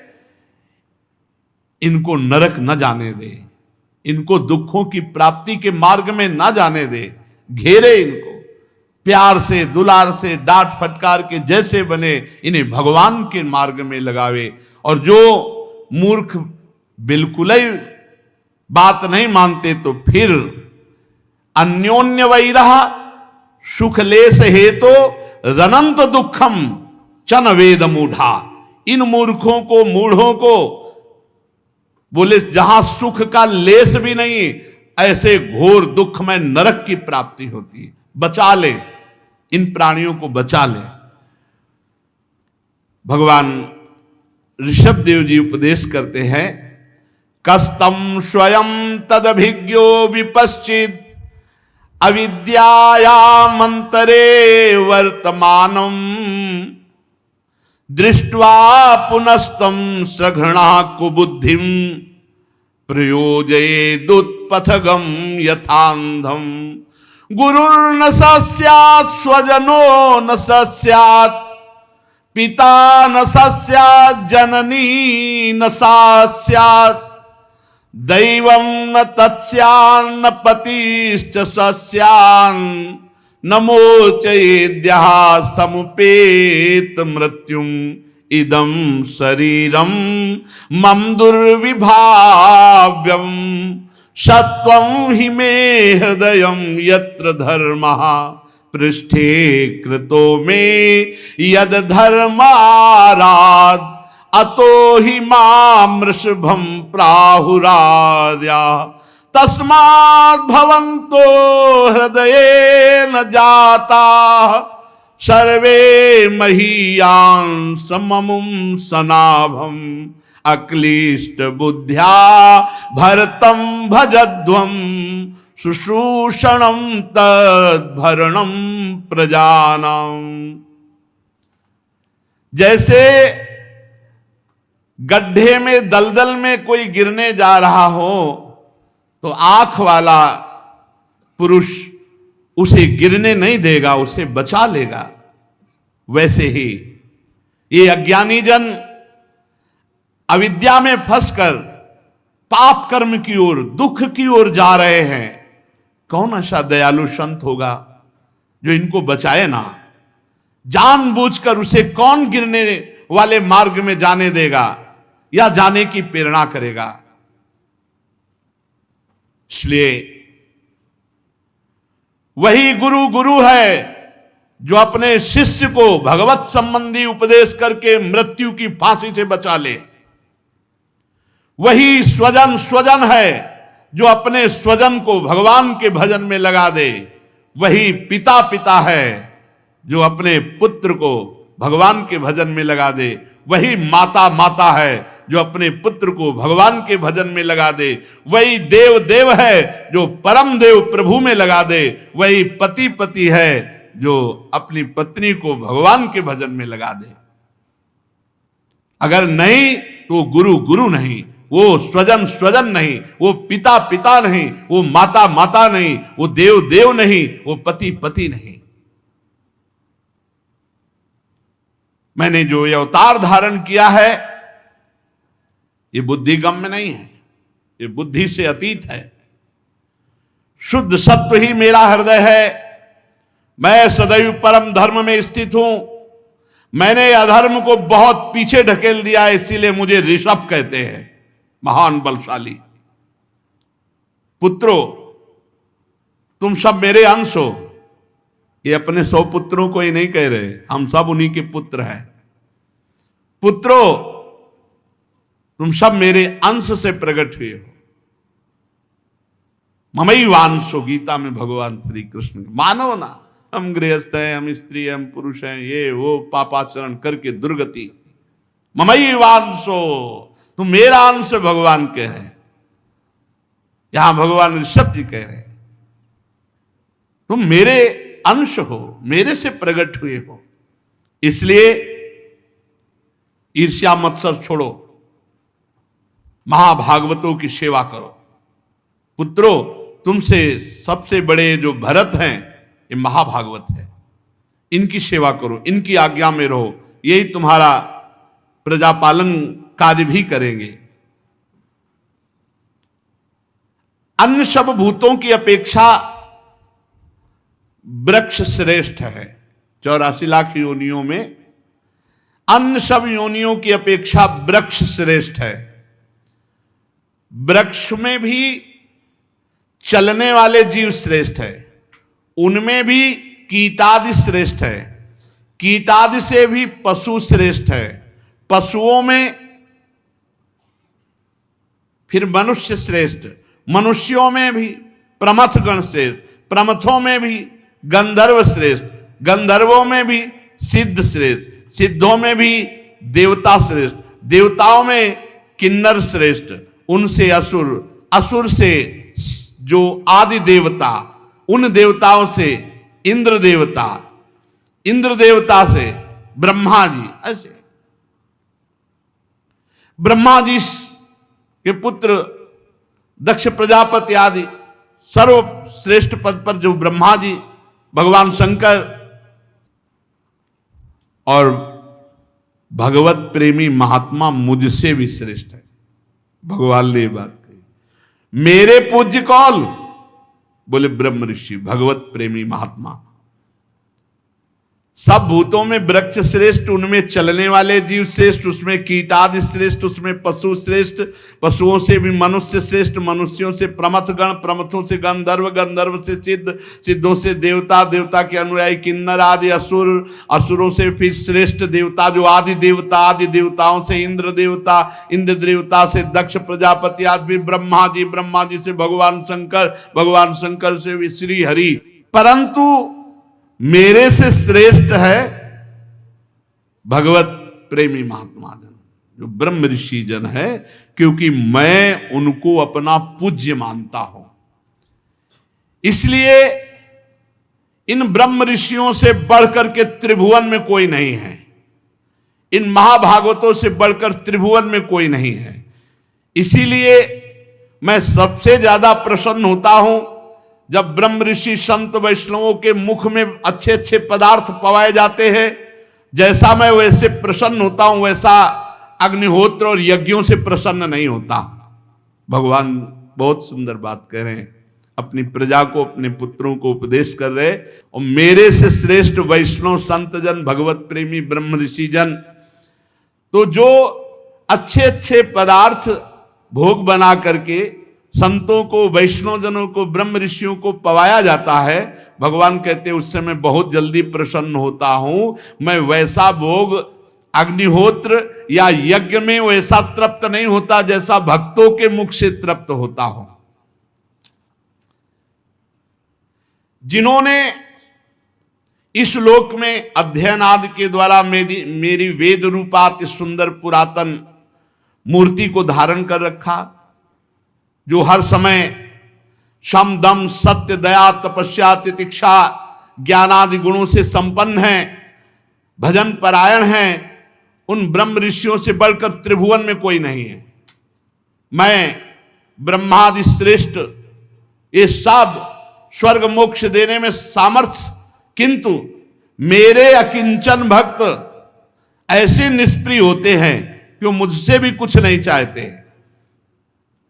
इनको नरक न जाने दे, इनको दुखों की प्राप्ति के मार्ग में न जाने दे, घेरे इनको प्यार से, दुलार से, डांट फटकार के जैसे बने, इन्हें भगवान के मार्ग में लगावे। और जो मूर्ख बिल्कुल ही बात नहीं मानते तो फिर अन्योन्य वैरः सुख लेस हेतो रनंत दुखम चन वेद मूढ़ा। इन मूर्खों को, मूढ़ों को बोले जहां सुख का लेस भी नहीं, ऐसे घोर दुख में नरक की प्राप्ति होती है। बचा ले, इन प्राणियों को बचा ले। भगवान ऋषभ देव जी उपदेश करते हैं, कस्तम स्वयं तदभिज्ञो विपश्चित अविद्यायामंतरे वर्तमानम दृष्ट्वा पुनस्तम सघृणा कुबुद्धिम प्रयोजयेदुत्पथगम यथांधम। गुरुर्न सस्यात् स्वजनो न सस्यात् पिता न सस्यात् जननी न सस्यात् दैवं न तत्स्यान्न पतिश्च सस्यान् न मोचयेद्यः समुपेत मृत्युम इदं शरीरम मम दुर्विभाव्यम सत्वं हि मे हृदयं यत्र धर्मः पृष्ठे कृतो मे यद धर्माराद अतो हि मां वृषभं प्राहुरार्या तस्माद् भवन्तो हृदयेन जाता सर्वे महीयान् सममुं सनाभं अक्लिष्ट बुद्ध्या भरतं भजध्वं शुश्रूषणं तद्भरणं प्रजानां। जैसे गड्ढे में, दलदल में कोई गिरने जा रहा हो तो आंख वाला पुरुष उसे गिरने नहीं देगा, उसे बचा लेगा। वैसे ही ये अज्ञानी जन अविद्या में फंसकर पाप कर्म की ओर, दुख की ओर जा रहे हैं। कौन ऐसा दयालु संत होगा जो इनको बचाए ना? जानबूझकर उसे कौन गिरने वाले मार्ग में जाने देगा या जाने की प्रेरणा करेगा। इसलिए वही गुरु गुरु है जो अपने शिष्य को भगवत संबंधी उपदेश करके मृत्यु की फांसी से बचा ले। वही स्वजन स्वजन है जो अपने स्वजन को भगवान के भजन में लगा दे। वही पिता पिता है जो अपने पुत्र को भगवान के भजन में लगा दे। वही माता माता है जो अपने पुत्र को भगवान के भजन में लगा दे। वही देव देव है जो परम देव प्रभु में लगा दे। वही पति पति है जो अपनी पत्नी को भगवान के भजन में लगा दे। अगर नहीं तो गुरु गुरु नहीं, वो स्वजन स्वजन नहीं, वो पिता पिता नहीं, वो माता माता नहीं, वो देव देव नहीं, वो पति पति नहीं। मैंने जो ये अवतार धारण किया है ये बुद्धिगम्य नहीं है, ये बुद्धि से अतीत है। शुद्ध सत्व ही मेरा हृदय है। मैं सदैव परम धर्म में स्थित हूं। मैंने अधर्म को बहुत पीछे ढकेल दिया, इसीलिए मुझे ऋषभ कहते हैं, महान बलशाली। पुत्रों, तुम सब मेरे अंश हो। ये अपने 100 पुत्रों को ही नहीं कह रहे, हम सब उन्हीं के पुत्र हैं। पुत्रों, तुम सब मेरे अंश से प्रकट हुए हो। ममैवांशो, गीता में भगवान श्री कृष्ण। मानो ना हम गृहस्थ हैं, हम स्त्री हैं, हम पुरुष हैं, ये वो पापाचरण करके दुर्गति। ममैवांशो, तुम मेरा अंश भगवान के हैं। यहां भगवान ऋषभ जी कह रहे हैं तुम मेरे अंश हो, मेरे से प्रकट हुए हो। इसलिए ईर्ष्या मत्सर छोड़ो, महाभागवतों की सेवा करो। पुत्रों, तुमसे सबसे बड़े जो भरत हैं ये महाभागवत है, इनकी सेवा करो, इनकी आज्ञा में रहो। यही तुम्हारा प्रजापालन कार्य भी करेंगे। अन्य सब भूतों की अपेक्षा वृक्ष श्रेष्ठ है। 84 लाख योनियों में अन्य सब योनियों की अपेक्षा वृक्ष श्रेष्ठ है। वृक्ष में भी चलने वाले जीव श्रेष्ठ है, उनमें भी कीटादि श्रेष्ठ है, कीटादि से भी पशु श्रेष्ठ है, पशुओं में फिर मनुष्य श्रेष्ठ, मनुष्यों में भी प्रमथ गण श्रेष्ठ, प्रमथों में भी गंधर्व श्रेष्ठ, गंधर्वों में भी सिद्ध श्रेष्ठ, सिद्धों में भी देवता श्रेष्ठ, देवताओं में किन्नर श्रेष्ठ, उनसे असुर, असुर से जो आदि देवता, उन देवताओं से इंद्र देवता, इंद्र देवता से ब्रह्मा जी। ऐसे ब्रह्मा जी के पुत्र दक्ष प्रजापति आदि सर्वश्रेष्ठ पद पर जो ब्रह्मा जी, भगवान शंकर और भगवत प्रेमी महात्मा मुझसे भी श्रेष्ठ है। भगवान ने ये बात कही। मेरे पूज्य कौन? बोले ब्रह्म ऋषि, भगवत प्रेमी महात्मा। सब भूतों में वृक्ष श्रेष्ठ, उनमें चलने वाले जीव श्रेष्ठ, उसमें कीटादि श्रेष्ठ, उसमें पशु श्रेष्ठ, पशुओं से भी मनुष्य श्रेष्ठ, मनुष्यों से प्रमथ गण, प्रमथों से गंधर्व, गंधर्व से सिद्ध, सिद्धों से देवता, देवता के अनुयायी किन्नर आदि असुर, असुरों से फिर श्रेष्ठ देवता जो आदि देवता, आदि देवताओं से इंद्र देवता, इंद्र देवता से दक्ष प्रजापति आदि, ब्रह्मा जी, ब्रह्मा जी से भगवान शंकर, भगवान शंकर से भी श्री हरि। परंतु मेरे से श्रेष्ठ है भगवत प्रेमी महात्मा जन, जो ब्रह्म ऋषि जन है, क्योंकि मैं उनको अपना पूज्य मानता हूं। इसलिए इन ब्रह्म ऋषियों से बढ़कर के त्रिभुवन में कोई नहीं है, इन महाभागवतों से बढ़कर त्रिभुवन में कोई नहीं है। इसीलिए मैं सबसे ज्यादा प्रसन्न होता हूं जब ब्रह्म ऋषि संत वैष्णवों के मुख में अच्छे अच्छे पदार्थ पवाए जाते हैं। जैसा मैं वैसे प्रसन्न होता हूं, वैसा अग्निहोत्र और यज्ञों से प्रसन्न नहीं होता। भगवान बहुत सुंदर बात कह रहे हैं, अपनी प्रजा को, अपने पुत्रों को उपदेश कर रहे। और मेरे से श्रेष्ठ वैष्णव संत जन, भगवत प्रेमी ब्रह्म ऋषि जन तो जो अच्छे अच्छे पदार्थ भोग बना करके संतों को, वैष्णवजनों को, ब्रह्म ऋषियों को पवाया जाता है, भगवान कहते हैं उससे मैं बहुत जल्दी प्रसन्न होता हूं। मैं वैसा भोग अग्निहोत्र या यज्ञ में वैसा तृप्त नहीं होता जैसा भक्तों के मुख से तृप्त होता हूं। जिन्होंने इस लोक में अध्ययन आदि के द्वारा मेरी वेद रूपात सुंदर पुरातन मूर्ति को धारण कर रखा, जो हर समय शम दम सत्य दया तपस्या तितिक्षा ज्ञान आदि गुणों से संपन्न हैं, भजन परायण हैं, उन ब्रह्म ऋषियों से बढ़कर त्रिभुवन में कोई नहीं है। मैं ब्रह्मादि श्रेष्ठ, ये सब स्वर्ग मोक्ष देने में सामर्थ्य, किंतु मेरे अकिंचन भक्त ऐसे निष्प्रिय होते हैं कि वो मुझसे भी कुछ नहीं चाहते।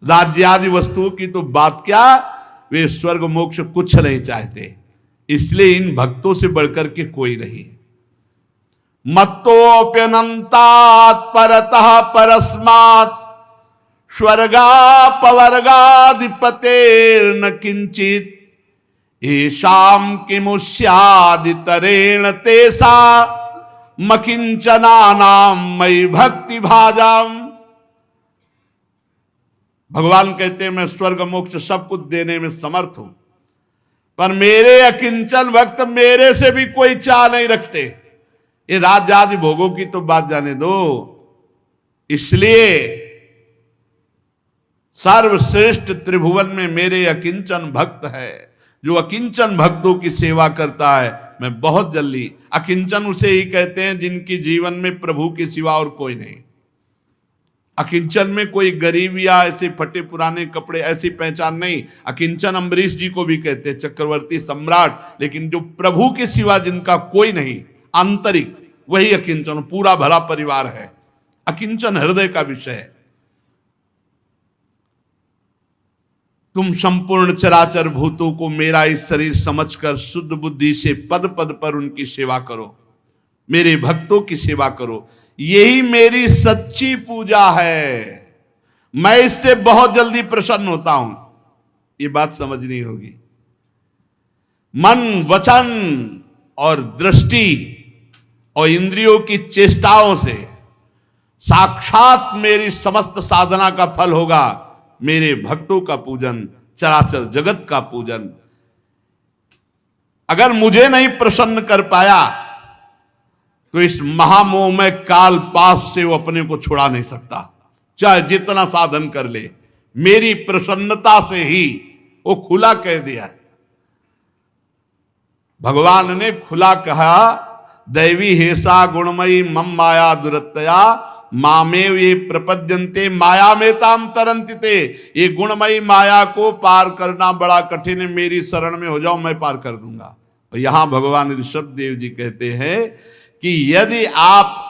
राज्य आदि वस्तुओं की तो बात क्या, वे स्वर्ग मोक्ष कुछ नहीं चाहते। इसलिए इन भक्तों से बढ़कर के कोई नहीं। मत्तोप्यनंतात् परतः परस्मात् स्वर्गापवर्गाधिपतेर्न किंचित येषां किमुष्यादितरेण तेषा मकिंचनानां मयि भक्ति भाजाम। भगवान कहते हैं मैं स्वर्ग मोक्ष सब कुछ देने में समर्थ हूं, पर मेरे अकिंचन भक्त मेरे से भी कोई चाह नहीं रखते। ये राज्य आदि भोगों की तो बात जाने दो। इसलिए सर्वश्रेष्ठ त्रिभुवन में मेरे अकिंचन भक्त है, जो अकिंचन भक्तों की सेवा करता है मैं बहुत जल्दी। अकिंचन उसे ही कहते हैं जिनकी जीवन में प्रभु के सिवा और कोई नहीं। अकिंचन में कोई गरीब या ऐसे फटे पुराने कपड़े ऐसी पहचान नहीं। अकिंचन अम्बरीश जी को भी कहते हैं, चक्रवर्ती सम्राट। लेकिन जो प्रभु के सिवा जिनका कोई नहीं, आंतरिक, वही अकिंचन, पूरा भला परिवार है। अकिंचन हृदय का विषय है। तुम संपूर्ण चराचर भूतों को मेरा इस शरीर समझकर शुद्ध बुद्धि से पद पद पर उनकी सेवा करो, मेरे भक्तों की सेवा करो। यही मेरी सच्ची पूजा है। मैं इससे बहुत जल्दी प्रसन्न होता हूं। ये बात समझनी होगी। मन, वचन और दृष्टि और इंद्रियों की चेष्टाओं से साक्षात मेरी समस्त साधना का फल होगा मेरे भक्तों का पूजन, चराचर जगत का पूजन। अगर मुझे नहीं प्रसन्न कर पाया तो इस महामोह में काल पास से वो अपने को छुड़ा नहीं सकता, चाहे जितना साधन कर ले। मेरी प्रसन्नता से ही वो खुला कह दिया। भगवान ने खुला कहा, दैवी हेसा गुणमयी मम माया दुरत्तया मामेव ये प्रपद्यन्ते माया में ताम तरंतिते। ये गुणमयी माया को पार करना बड़ा कठिन है, मेरी शरण में हो जाओ, मैं पार कर दूंगा। और यहां भगवान ऋषभ देव जी कहते हैं कि यदि आप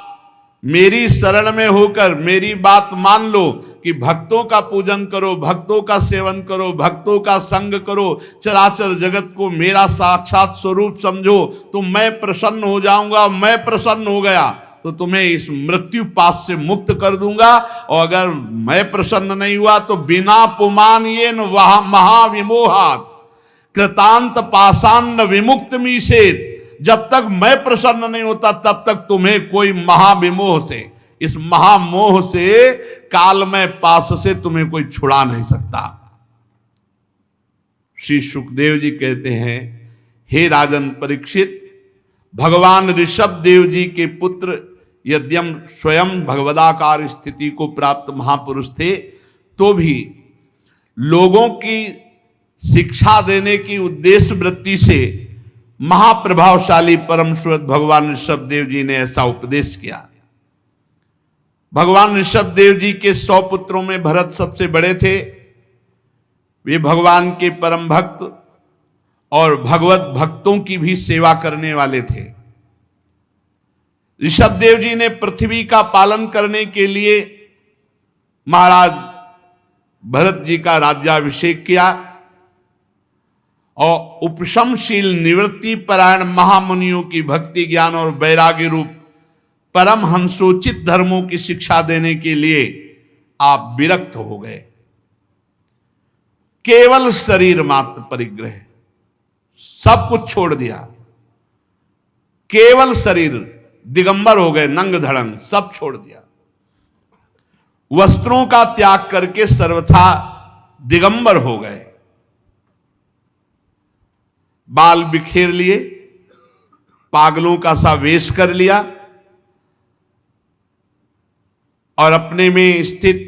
मेरी शरण में होकर मेरी बात मान लो कि भक्तों का पूजन करो, भक्तों का सेवन करो, भक्तों का संग करो, चराचर जगत को मेरा साक्षात स्वरूप समझो, तो मैं प्रसन्न हो जाऊंगा। मैं प्रसन्न हो गया तो तुम्हें इस मृत्यु पाश से मुक्त कर दूंगा। और अगर मैं प्रसन्न नहीं हुआ तो बिना पुमान ये महाविमोहात कृतांत पाषाण विमुक्त मीसेत। जब तक मैं प्रसन्न नहीं होता तब तक तुम्हें कोई महाविमोह से, इस महामोह से, काल में पास से तुम्हें कोई छुड़ा नहीं सकता। श्री सुखदेव जी कहते हैं, हे राजन परीक्षित, भगवान ऋषभ देव जी के पुत्र यद्यम स्वयं भगवदाकार स्थिति को प्राप्त महापुरुष थे, तो भी लोगों की शिक्षा देने की उद्देश्य वृत्ति से महाप्रभावशाली परम श्रोत भगवान ऋषभ देव जी ने ऐसा उपदेश किया। भगवान ऋषभ देव जी के 100 पुत्रों में भरत सबसे बड़े थे। वे भगवान के परम भक्त और भगवत भक्तों की भी सेवा करने वाले थे। ऋषभ देव जी ने पृथ्वी का पालन करने के लिए महाराज भरत जी का राज्याभिषेक किया और उपशमशील निवृत्ति परायण महामुनियों की भक्ति ज्ञान और वैराग्य रूप परमहंसोचित धर्मों की शिक्षा देने के लिए आप विरक्त हो गए। केवल शरीर मात्र परिग्रह, सब कुछ छोड़ दिया, केवल शरीर, दिगंबर हो गए, नंग धड़ंग सब छोड़ दिया। वस्त्रों का त्याग करके सर्वथा दिगंबर हो गए। बाल बिखेर लिए, पागलों का सा वेश कर लिया और अपने में स्थित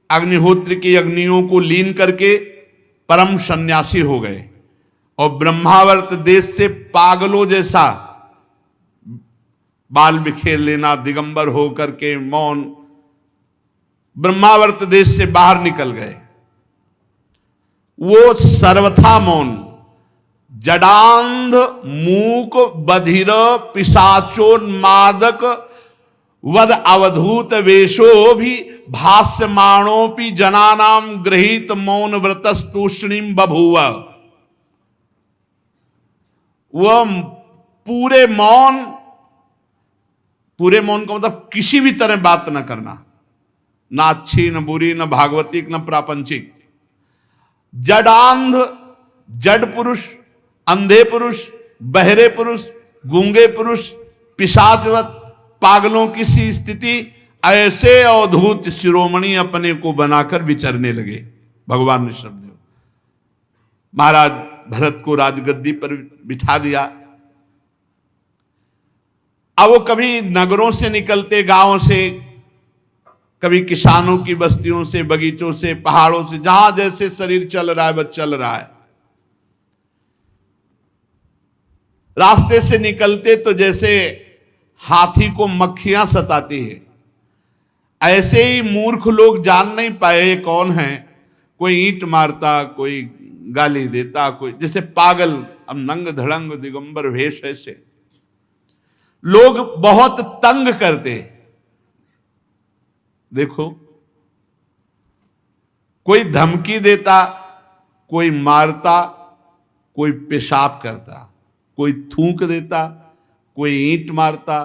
अग्निहोत्र की अग्नियों को लीन करके परम सन्यासी हो गए और ब्रह्मावर्त देश से पागलों जैसा बाल बिखेर लेना, दिगंबर होकर के मौन, ब्रह्मावर्त देश से बाहर निकल गए। वो सर्वथा मौन, जडांध मूक बधिर पिशाचोन्मादक वद अवधूत वेशो भी भाष्यमाणोपि जनानाम गृहीत मौन व्रतस्तूष्णीम बभूव। वह पूरे मौन का मतलब किसी भी तरह बात न करना, ना अच्छी न बुरी न भागवतिक न प्रापंचिक। जडांध, जड़ पुरुष, अंधे पुरुष, बहरे पुरुष, गूंगे पुरुष, पिशाचवत पागलों की सी स्थिति, ऐसे अवधूत शिरोमणि अपने को बनाकर विचरने लगे। भगवान ऋषभदेव महाराज भरत को राजगद्दी पर बिठा दिया। अब वो कभी नगरों से निकलते, गांवों से, कभी किसानों की बस्तियों से, बगीचों से, पहाड़ों से, जहां जैसे शरीर चल रहा है बस चल रहा है। रास्ते से निकलते तो जैसे हाथी को मक्खियां सताती है, ऐसे ही मूर्ख लोग जान नहीं पाए ये कौन है। कोई ईंट मारता, कोई गाली देता, कोई जैसे पागल, अब नंग धड़ंग दिगंबर वेश, ऐसे लोग बहुत तंग करते। देखो, कोई धमकी देता, कोई मारता, कोई पेशाब करता, कोई थूक देता, कोई ईंट मारता,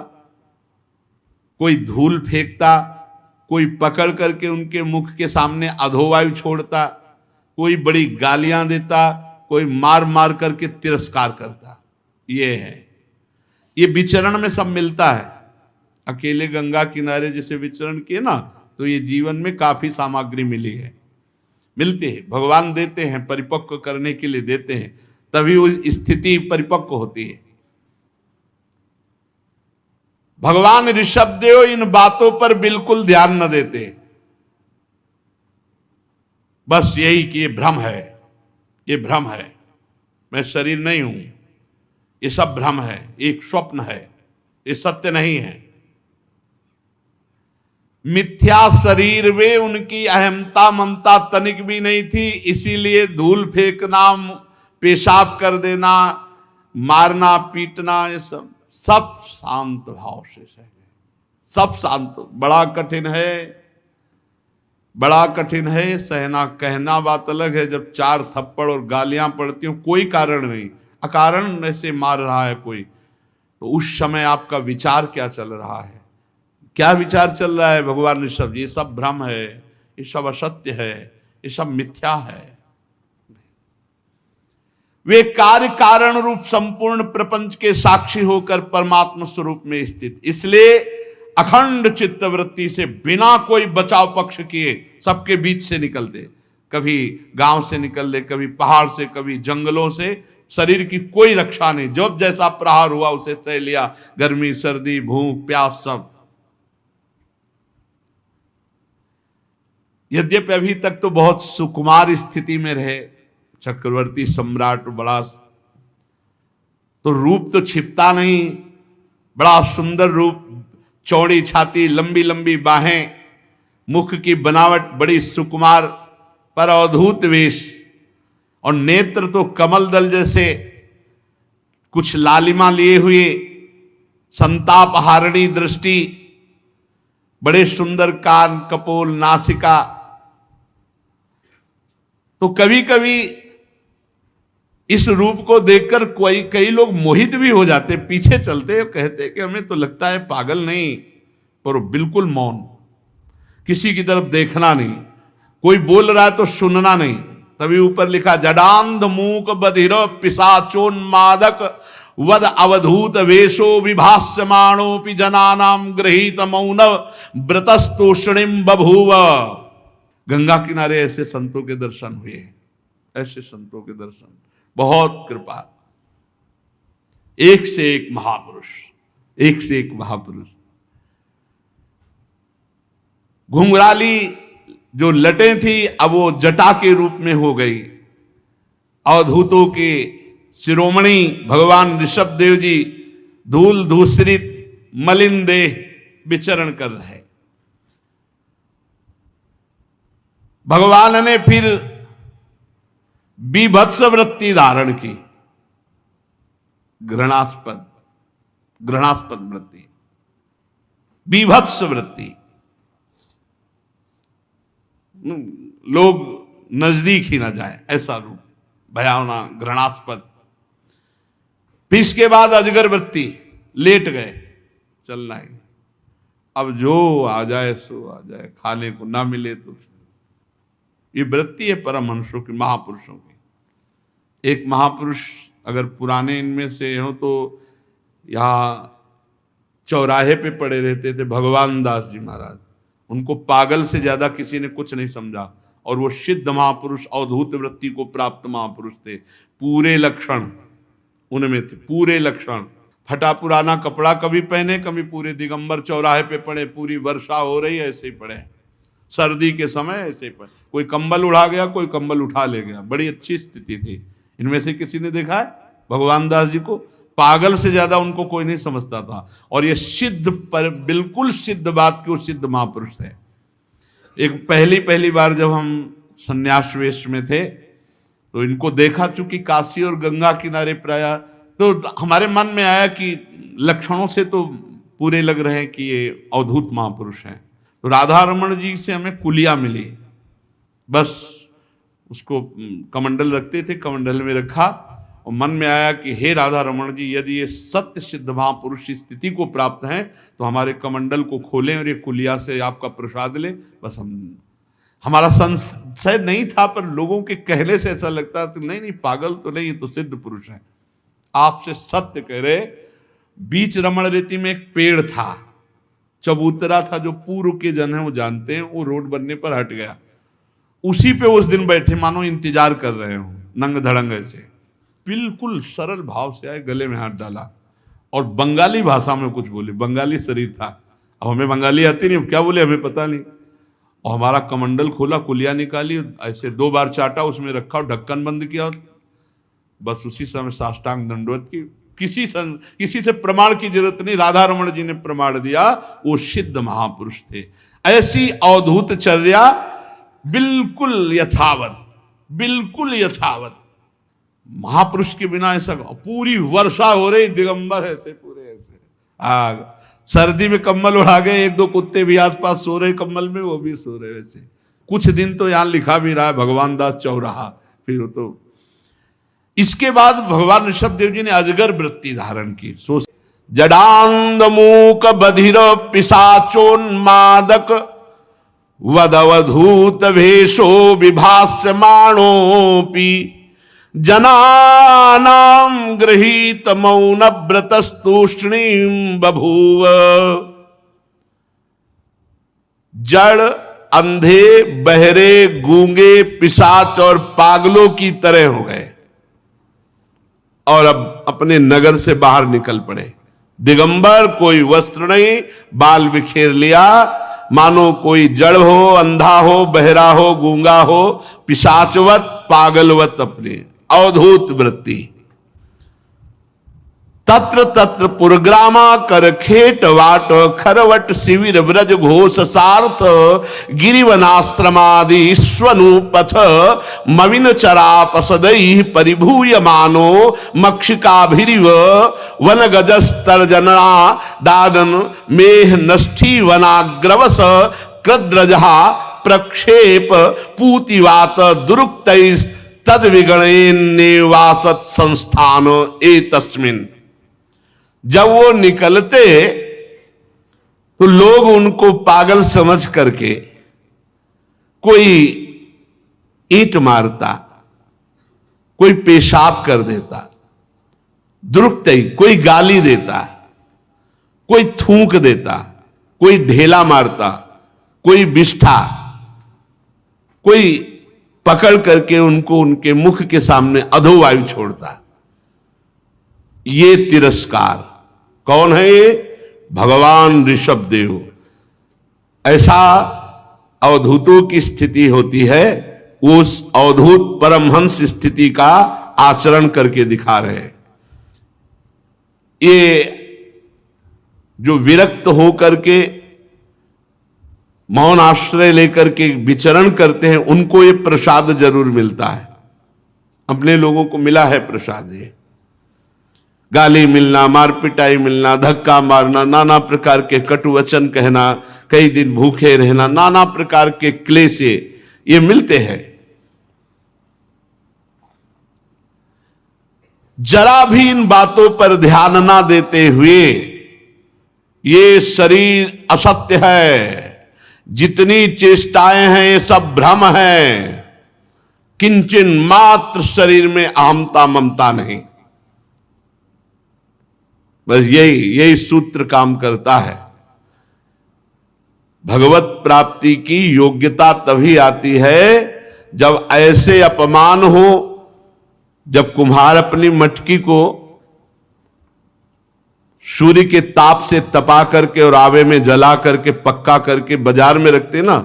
कोई धूल फेंकता, कोई पकड़ करके उनके मुख के सामने अधोवायु छोड़ता, कोई बड़ी गालियां देता, कोई मार मार करके तिरस्कार करता। ये है, ये विचरण में सब मिलता है। अकेले गंगा किनारे जैसे विचरण किए ना, तो ये जीवन में काफी सामग्री मिली है, मिलती है। भगवान देते हैं, परिपक्व करने के लिए देते हैं, तभी वो स्थिति परिपक्व होती है। भगवान ऋषभदेव इन बातों पर बिल्कुल ध्यान न देते, बस यही कि ये भ्रम है, ये भ्रम है, मैं शरीर नहीं हूं, ये सब भ्रम है, एक स्वप्न है, ये सत्य नहीं है। मिथ्या शरीर में उनकी अहमता ममता तनिक भी नहीं थी, इसीलिए धूल फेंकना, पेशाब कर देना, मारना पीटना, ये सब शांत भाव से सह गए, सब शांत। बड़ा कठिन है, बड़ा कठिन है सहना। कहना बात अलग है, जब 4 थप्पड़ और गालियां पड़ती हो, कोई कारण नहीं, अकारण ऐसे मार रहा है कोई, तो उस समय आपका विचार क्या चल रहा है, क्या विचार चल रहा है? भगवान ऋषभ जी, ये सब भ्रम है, ये सब असत्य है, ये सब मिथ्या है। वे कार्य कारण रूप संपूर्ण प्रपंच के साक्षी होकर परमात्मा स्वरूप में स्थित, इसलिए अखंड चित्तवृत्ति से बिना कोई बचाव पक्ष किए सबके बीच से निकलते। कभी गांव से निकल ले, कभी पहाड़ से, कभी जंगलों से, शरीर की कोई रक्षा नहीं, जब जैसा प्रहार हुआ उसे सह लिया, गर्मी सर्दी भूख प्यास सब। यद्यपि अभी तक तो बहुत सुकुमार स्थिति में रहे, चक्रवर्ती सम्राट, बड़ा तो रूप तो छिपता नहीं, बड़ा सुंदर रूप, चौड़ी छाती, लंबी लंबी बाहें, मुख की बनावट बड़ी सुकुमार, पर अद्भुत वेश, और नेत्र तो कमल दल जैसे, कुछ लालिमा लिए हुए, संताप हारणी दृष्टि, बड़े सुंदर कान, कपोल, नासिका। तो कभी कभी इस रूप को देखकर कई लोग मोहित भी हो जाते, पीछे चलते, कहते कि हमें तो लगता है पागल नहीं, पर बिल्कुल मौन, किसी की तरफ देखना नहीं, कोई बोल रहा है तो सुनना नहीं। तभी ऊपर लिखा जडांध मूक बधिर पिशाचोन्मादक वद अवधूत वेशो विभास्यमाणोपि जनानाम गृहीत मौन व्रतस्तोषणिम बभूव। गंगा किनारे ऐसे संतों के दर्शन हुए, ऐसे संतों के दर्शन, बहुत कृपा, एक से एक महापुरुष, एक से एक महापुरुष। घुंघराली जो लटें थी अब वो जटा के रूप में हो गई। अवधूतों के शिरोमणि भगवान ऋषभ देव जी धूल धूसरित मलिन देह विचरण कर रहे। भगवान ने फिर बीभत्स वृत्ति धारण की, घृणास्पद वृत्ति, बीभत्स वृत्ति, लोग नजदीक ही ना जाए ऐसा रूप, भयावना, घृणास्पद। फिर इसके बाद अजगर वृत्ति, लेट गए, चलना ही नहीं, अब जो आ जाए सो आ जाए, खाने को ना मिले तो। ये वृत्ति है परमहंसों की, महापुरुषों की। एक महापुरुष अगर पुराने इनमें से हो तो यहाँ चौराहे पे पड़े रहते थे भगवान दास जी महाराज, उनको पागल से ज्यादा किसी ने कुछ नहीं समझा, और वो सिद्ध महापुरुष, अवधूत वृत्ति को प्राप्त महापुरुष थे। पूरे लक्षण उनमें थे, पूरे लक्षण। फटा पुराना कपड़ा कभी पहने, कभी पूरे दिगंबर चौराहे पे पड़े, पूरी वर्षा हो रही है ऐसे ही पड़े, सर्दी के समय ऐसे ही पड़े, कोई कंबल उड़ा गया, कोई कंबल उठा ले गया, बड़ी अच्छी स्थिति थी। इनमें से किसी ने देखा है भगवान दास जी को? पागल से ज्यादा उनको कोई नहीं समझता था, और ये सिद्ध, पर बिल्कुल सिद्ध बात के वो सिद्ध महापुरुष थे। एक पहली बार जब हम संन्यास वेश में थे तो इनको देखा, चूंकि काशी और गंगा किनारे पर आया, तो हमारे मन में आया कि लक्षणों से तो पूरे लग रहे हैं कि ये अवधूत महापुरुष हैं। तो राधा रमण जी से हमें कुलिया मिली, बस उसको कमंडल रखते थे, कमंडल में रखा, और मन में आया कि हे राधा रमण जी, यदि ये सत्य सिद्ध महापुरुष की स्थिति को प्राप्त हैं तो हमारे कमंडल को खोलें और ये कुलिया से आपका प्रसाद लें। बस हमारा संशय नहीं था, पर लोगों के कहने से ऐसा लगता था नहीं पागल तो नहीं, तो सिद्ध पुरुष है। आपसे सत्य कह रहे, बीच रमण रेती में एक पेड़ था, चबूतरा था, जो पूर्व के जन है वो जानते हैं, वो रोड बनने पर हट गया, उसी पे उस दिन बैठे मानो इंतजार कर रहे हो, नंग धड़ंग ऐसे, बिल्कुल सरल भाव से आए, गले में हाथ डाला और बंगाली भाषा में कुछ बोले। बंगाली शरीर था, अब हमें बंगाली आती नहीं, क्या बोले हमें पता नहीं। और हमारा कमंडल खोला, कुलिया निकाली, ऐसे 2 बार चाटा, उसमें रखा और ढक्कन बंद किया, और बस उसी समय साष्टांग दंडवत की। किसी से प्रमाण की जरूरत नहीं, राधा रमण जी ने प्रमाण दिया, वो सिद्ध महापुरुष थे। ऐसी अवधूत चर्या, बिल्कुल यथावत, बिल्कुल यथावत। महापुरुष के बिना ऐसा, पूरी वर्षा हो रही, दिगंबर ऐसे पूरे ऐसे, आग, सर्दी में कम्बल उड़ा गए, 1-2 कुत्ते भी आसपास सो रहे कम्बल में, वो भी सो रहे वैसे। कुछ दिन तो यहां लिखा भी रहा है भगवान दास चौराहा। फिर तो इसके बाद भगवान ऋषभ देव जी ने अजगर वृत्ति धारण की। जडांध मूक बधिर पिशाचोन्मादक वदवधूत भेषो विभास्यमाणोपि जनानाम गृहीत मौन व्रतस्तूष्णीम बभूव। जड़, अंधे, बहरे, गूंगे, पिशाच और पागलों की तरह हो गए और अब अपने नगर से बाहर निकल पड़े। दिगंबर, कोई वस्त्र नहीं, बाल बिखेर लिया, मानो कोई जड़ हो, अंधा हो, बहरा हो, गूंगा हो, पिशाचवत, पागलवत, अपने अवधूत वृत्ति। तत्र तत्र पुरग्रामा कर खेट वाट खरवट शिविर व्रज घोष सार्थ गिरिवनाश्रमादि स्वनुपथ मविन चरापसदै परिभूय मानो मक्षिकाभिरिव वन गजस्तर्जना दादन मेह नष्ठी वनाग्रवस कृद्रजहा प्रक्षेप पूतिवात दुरुक्तैस् तद विगणेन निवासत संस्थान ए तस्मिन। जब वो निकलते तो लोग उनको पागल समझ करके कोई ईंट मारता, कोई पेशाब कर देता, दुरुक्त ही कोई गाली देता, कोई थूक देता, कोई ढेला मारता, कोई बिष्ठा, कोई पकड़ करके उनको उनके मुख के सामने अधोवायु छोड़ता। ये तिरस्कार कौन है? ये भगवान ऋषभदेव। ऐसा अवधूतों की स्थिति होती है, उस अवधूत परमहंस स्थिति का आचरण करके दिखा रहे हैं। ये जो विरक्त होकर के मौन आश्रय लेकर के विचरण करते हैं, उनको ये प्रसाद जरूर मिलता है। अपने लोगों को मिला है प्रसाद। ये गाली मिलना, मार पिटाई मिलना, धक्का मारना, नाना प्रकार के कटु वचन कहना, कई दिन भूखे रहना, नाना प्रकार के क्लेश ये मिलते हैं। जरा भी इन बातों पर ध्यान ना देते हुए, ये शरीर असत्य है, जितनी चेष्टाएं हैं ये सब भ्रम है, किंचन मात्र शरीर में अहमता ममता नहीं। बस यही सूत्र काम करता है। भगवत प्राप्ति की योग्यता तभी आती है जब ऐसे अपमान हो, जब कुम्हार अपनी मटकी को सूर्य के ताप से तपा करके और आवे में जला करके पक्का करके बाजार में रखते ना,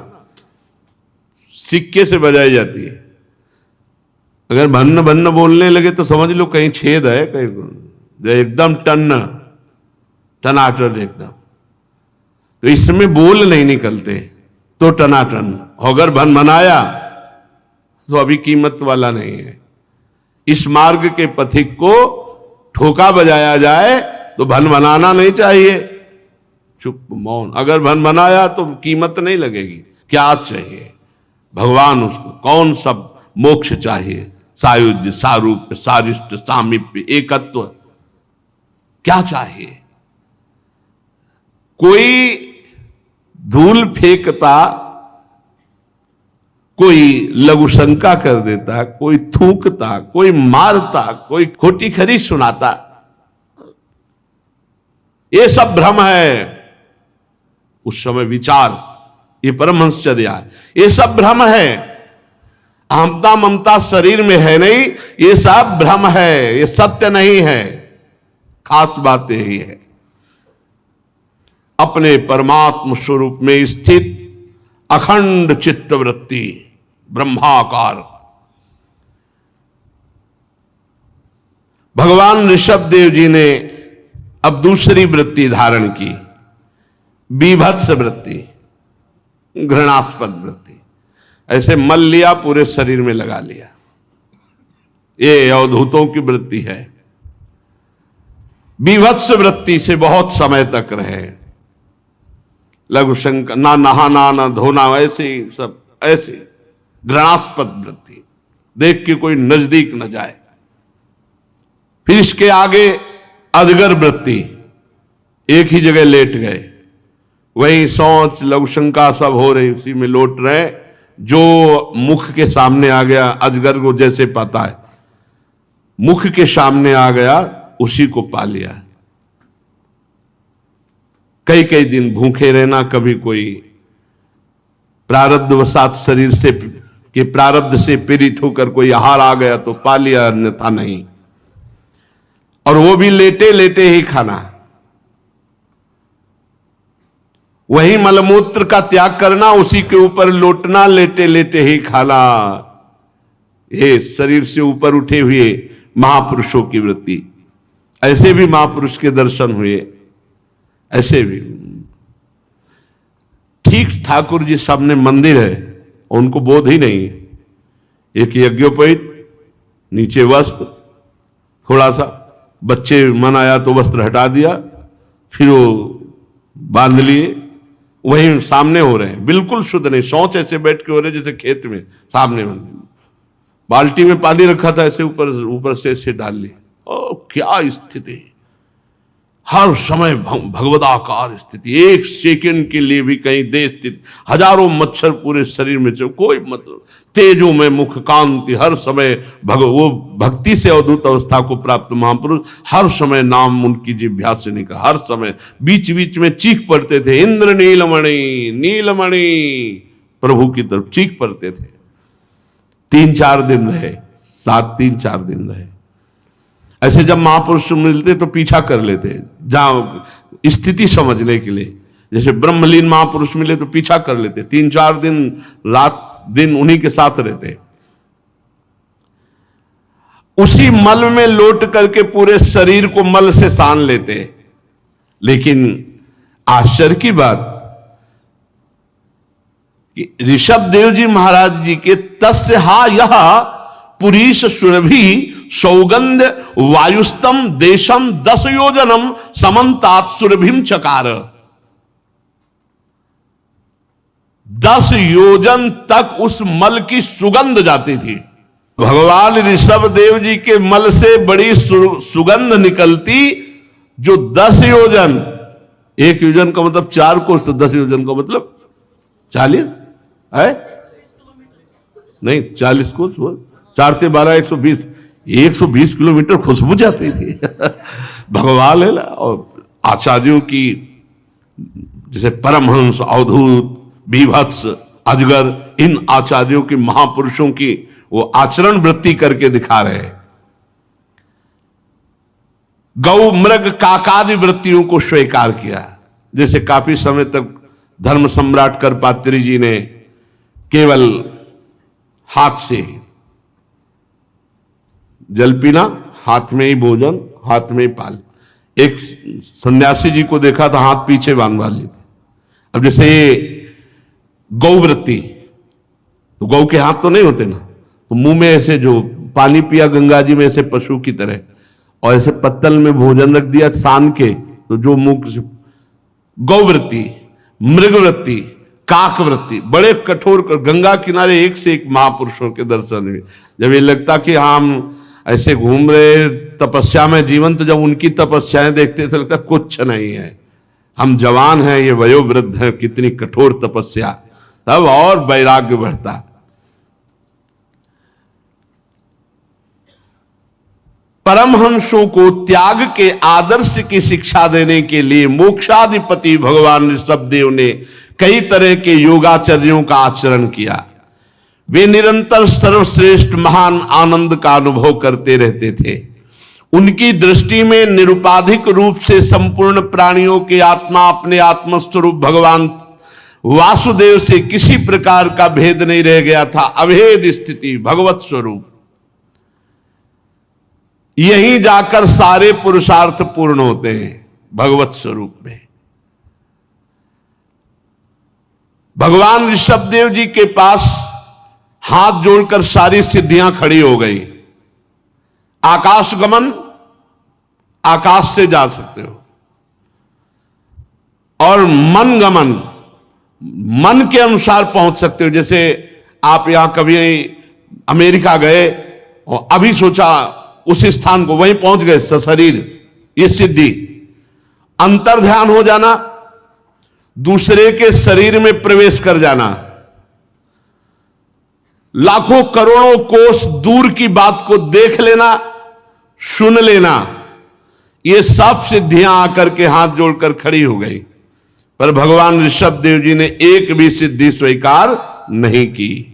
सिक्के से बजाई जाती है। अगर भन्न भन्न बोलने लगे तो समझ लो कहीं छेद है, कहीं जो एकदम टनाटन एकदम। तो इसमें बोल नहीं निकलते तो टनाटन। अगर भन भनाया तो अभी कीमत वाला नहीं है। इस मार्ग के पथिक को ठोका बजाया जाए तो भन बनाना नहीं चाहिए, चुप मौन। अगर भन बनाया तो कीमत नहीं लगेगी। क्या चाहिए भगवान? उसको कौन सब मोक्ष चाहिए? सायुज्य, सारूप्य, सारिष्ट, सामीप्य, एकत्व। क्या चाहिए? कोई धूल फेंकता, कोई लघु शंका कर देता, कोई थूकता, कोई मारता, कोई खोटी खरी सुनाता, ये सब भ्रम है। उस समय विचार, ये परमहंसचर्या है, ये सब भ्रम है। अहमता ममता शरीर में है नहीं, ये सब भ्रम है, ये सत्य नहीं है। खास बात यही है, अपने परमात्म स्वरूप में स्थित अखंड चित्तवृत्ति, ब्रह्माकार। भगवान ऋषभदेव जी ने अब दूसरी वृत्ति धारण की, बीभत्स वृत्ति, घृणास्पद वृत्ति। ऐसे मल लिया, पूरे शरीर में लगा लिया। ये अवधूतों की वृत्ति है। बीभत्स वृत्ति से बहुत समय तक रहे। लघु शंका, ना नहाना ना धोना, ऐसे सब, ऐसे घृणास्पद वृत्ति, देख के कोई नजदीक न जाए। फिर इसके आगे अजगर वृत्ति, एक ही जगह लेट गए, वही सोच लघु शंका सब हो रही, उसी में लौट रहे। जो मुख के सामने आ गया, अजगर को जैसे पता है, मुख के सामने आ गया, उसी को पा लिया। कई कई दिन भूखे रहना, कभी कोई प्रारब्धवशात शरीर से के प्रारब्ध से पीड़ित होकर कोई आहार आ गया तो पा लिया, अन्यथा नहीं। और वो भी लेटे लेटे ही खाना, वही मलमूत्र का त्याग करना, उसी के ऊपर लौटना, लेटे लेटे ही खाना। ये शरीर से ऊपर उठे हुए महापुरुषों की वृत्ति। ऐसे भी महापुरुष के दर्शन हुए, ऐसे भी ठीक ठाकुर जी सामने मंदिर है, उनको बोध ही नहीं। एक यज्ञोपवीत, नीचे वस्त्र, थोड़ा सा बच्चे मन आया तो वस्त्र हटा दिया, फिर वो बांध लिए, वही सामने हो रहे हैं, बिल्कुल शुद्ध नहीं। शौच ऐसे बैठ के हो रहे जैसे खेत में सामने। बाल्टी में पानी रखा था, ऐसे ऊपर ऊपर से ऐसे डाल लिया। ओ क्या स्थिति, हर समय भगवदाकार स्थिति, एक सेकंड के लिए भी कहीं दे स्थिति, हजारों मच्छर पूरे शरीर में चल, कोई मतलब, तेजो में मुख कांति, हर समय वो भक्ति से अवधूत अवस्था को प्राप्त महापुरुष, हर समय नाम उनकी जिह्वा से निकला, हर समय बीच बीच में चीख पड़ते थे, इंद्र नीलमणि नीलमणि, प्रभु की तरफ चीख पड़ते थे। 3-4 दिन रहे, 3-4 दिन रहे। ऐसे जब महापुरुष मिलते तो पीछा कर लेते, जहां स्थिति समझने के लिए, जैसे ब्रह्मलीन महापुरुष मिले तो पीछा कर लेते, 3-4 दिन रात दिन उन्हीं के साथ रहते। उसी मल में लौट करके पूरे शरीर को मल से सान लेते। लेकिन आश्चर्य की बात, ऋषभ देव जी महाराज जी के तस्य हा यह पुरीश सुरभि सौगंध वायुस्तम देशम 10 योजनम समन्तात सुरभिम चकार। 10 योजन तक उस मल की सुगंध जाती थी। भगवान ऋषभ देव जी के मल से बड़ी सुगंध निकलती, जो 10 योजन, 1 योजन का मतलब 4 कोस, तो 10 योजन का मतलब 40 है नहीं, 40 कोस, 4 से 12 120, 120 किलोमीटर खुशबू जाती थी। भगवान है ना। और आचार्यों की, जैसे परमहंस, अवधूत, बीभत्स, अजगर, इन आचार्यों की, महापुरुषों की वो आचरण वृत्ति करके दिखा रहे हैं। गौ मृग काकादि वृत्तियों को स्वीकार किया। जैसे काफी समय तक धर्म सम्राट करपात्री जी ने केवल हाथ से जल पीना, हाथ में ही भोजन, हाथ में ही पाल। एक सन्यासी जी को देखा था, हाथ पीछे बांधवा लेते। अब जैसे ये गौवृत्ति, तो गौ के हाथ तो नहीं होते ना, तो मुंह में ऐसे जो पानी पिया गंगा जी में ऐसे पशु की तरह, और ऐसे पत्तल में भोजन रख दिया सान के, तो जो मुंह से, गौवृत्ति, मृगवृत्ति, काकवृत्ति, बड़े कठोर गंगा किनारे एक से एक महापुरुषों के दर्शन हुए। जब ये लगता कि हम ऐसे घूम रहे तपस्या में जीवन, तो जब उनकी तपस्याएं देखते थे लगता कुछ नहीं है, हम जवान हैं, ये वयोवृद्ध हैं, कितनी कठोर तपस्या, तब और वैराग्य बढ़ता। परमहंसों को त्याग के आदर्श की शिक्षा देने के लिए मोक्षाधिपति भगवान ऋषभदेव ने कई तरह के योगाचर्यों का आचरण किया। वे निरंतर सर्वश्रेष्ठ महान आनंद का अनुभव करते रहते थे। उनकी दृष्टि में निरुपाधिक रूप से संपूर्ण प्राणियों की आत्मा अपने आत्मस्वरूप भगवान वासुदेव से किसी प्रकार का भेद नहीं रह गया था। अभेद स्थिति, भगवत स्वरूप, यहीं जाकर सारे पुरुषार्थ पूर्ण होते हैं, भगवत स्वरूप में। भगवान ऋषभदेव जी के पास हाथ जोड़कर सारी सिद्धियां खड़ी हो गई। आकाश गमन, आकाश से जा सकते हो, और मन गमन, मन के अनुसार पहुंच सकते हो। जैसे आप यहां कभी अमेरिका गए और अभी सोचा उस स्थान को, वहीं पहुंच गए सशरीर, ये सिद्धि। अंतर ध्यान हो जाना, दूसरे के शरीर में प्रवेश कर जाना, लाखों करोड़ों कोस दूर की बात को देख लेना, सुन लेना, ये सब सिद्धियां आकर के हाथ जोड़कर खड़ी हो गई। पर भगवान ऋषभदेव जी ने एक भी सिद्धि स्वीकार नहीं की।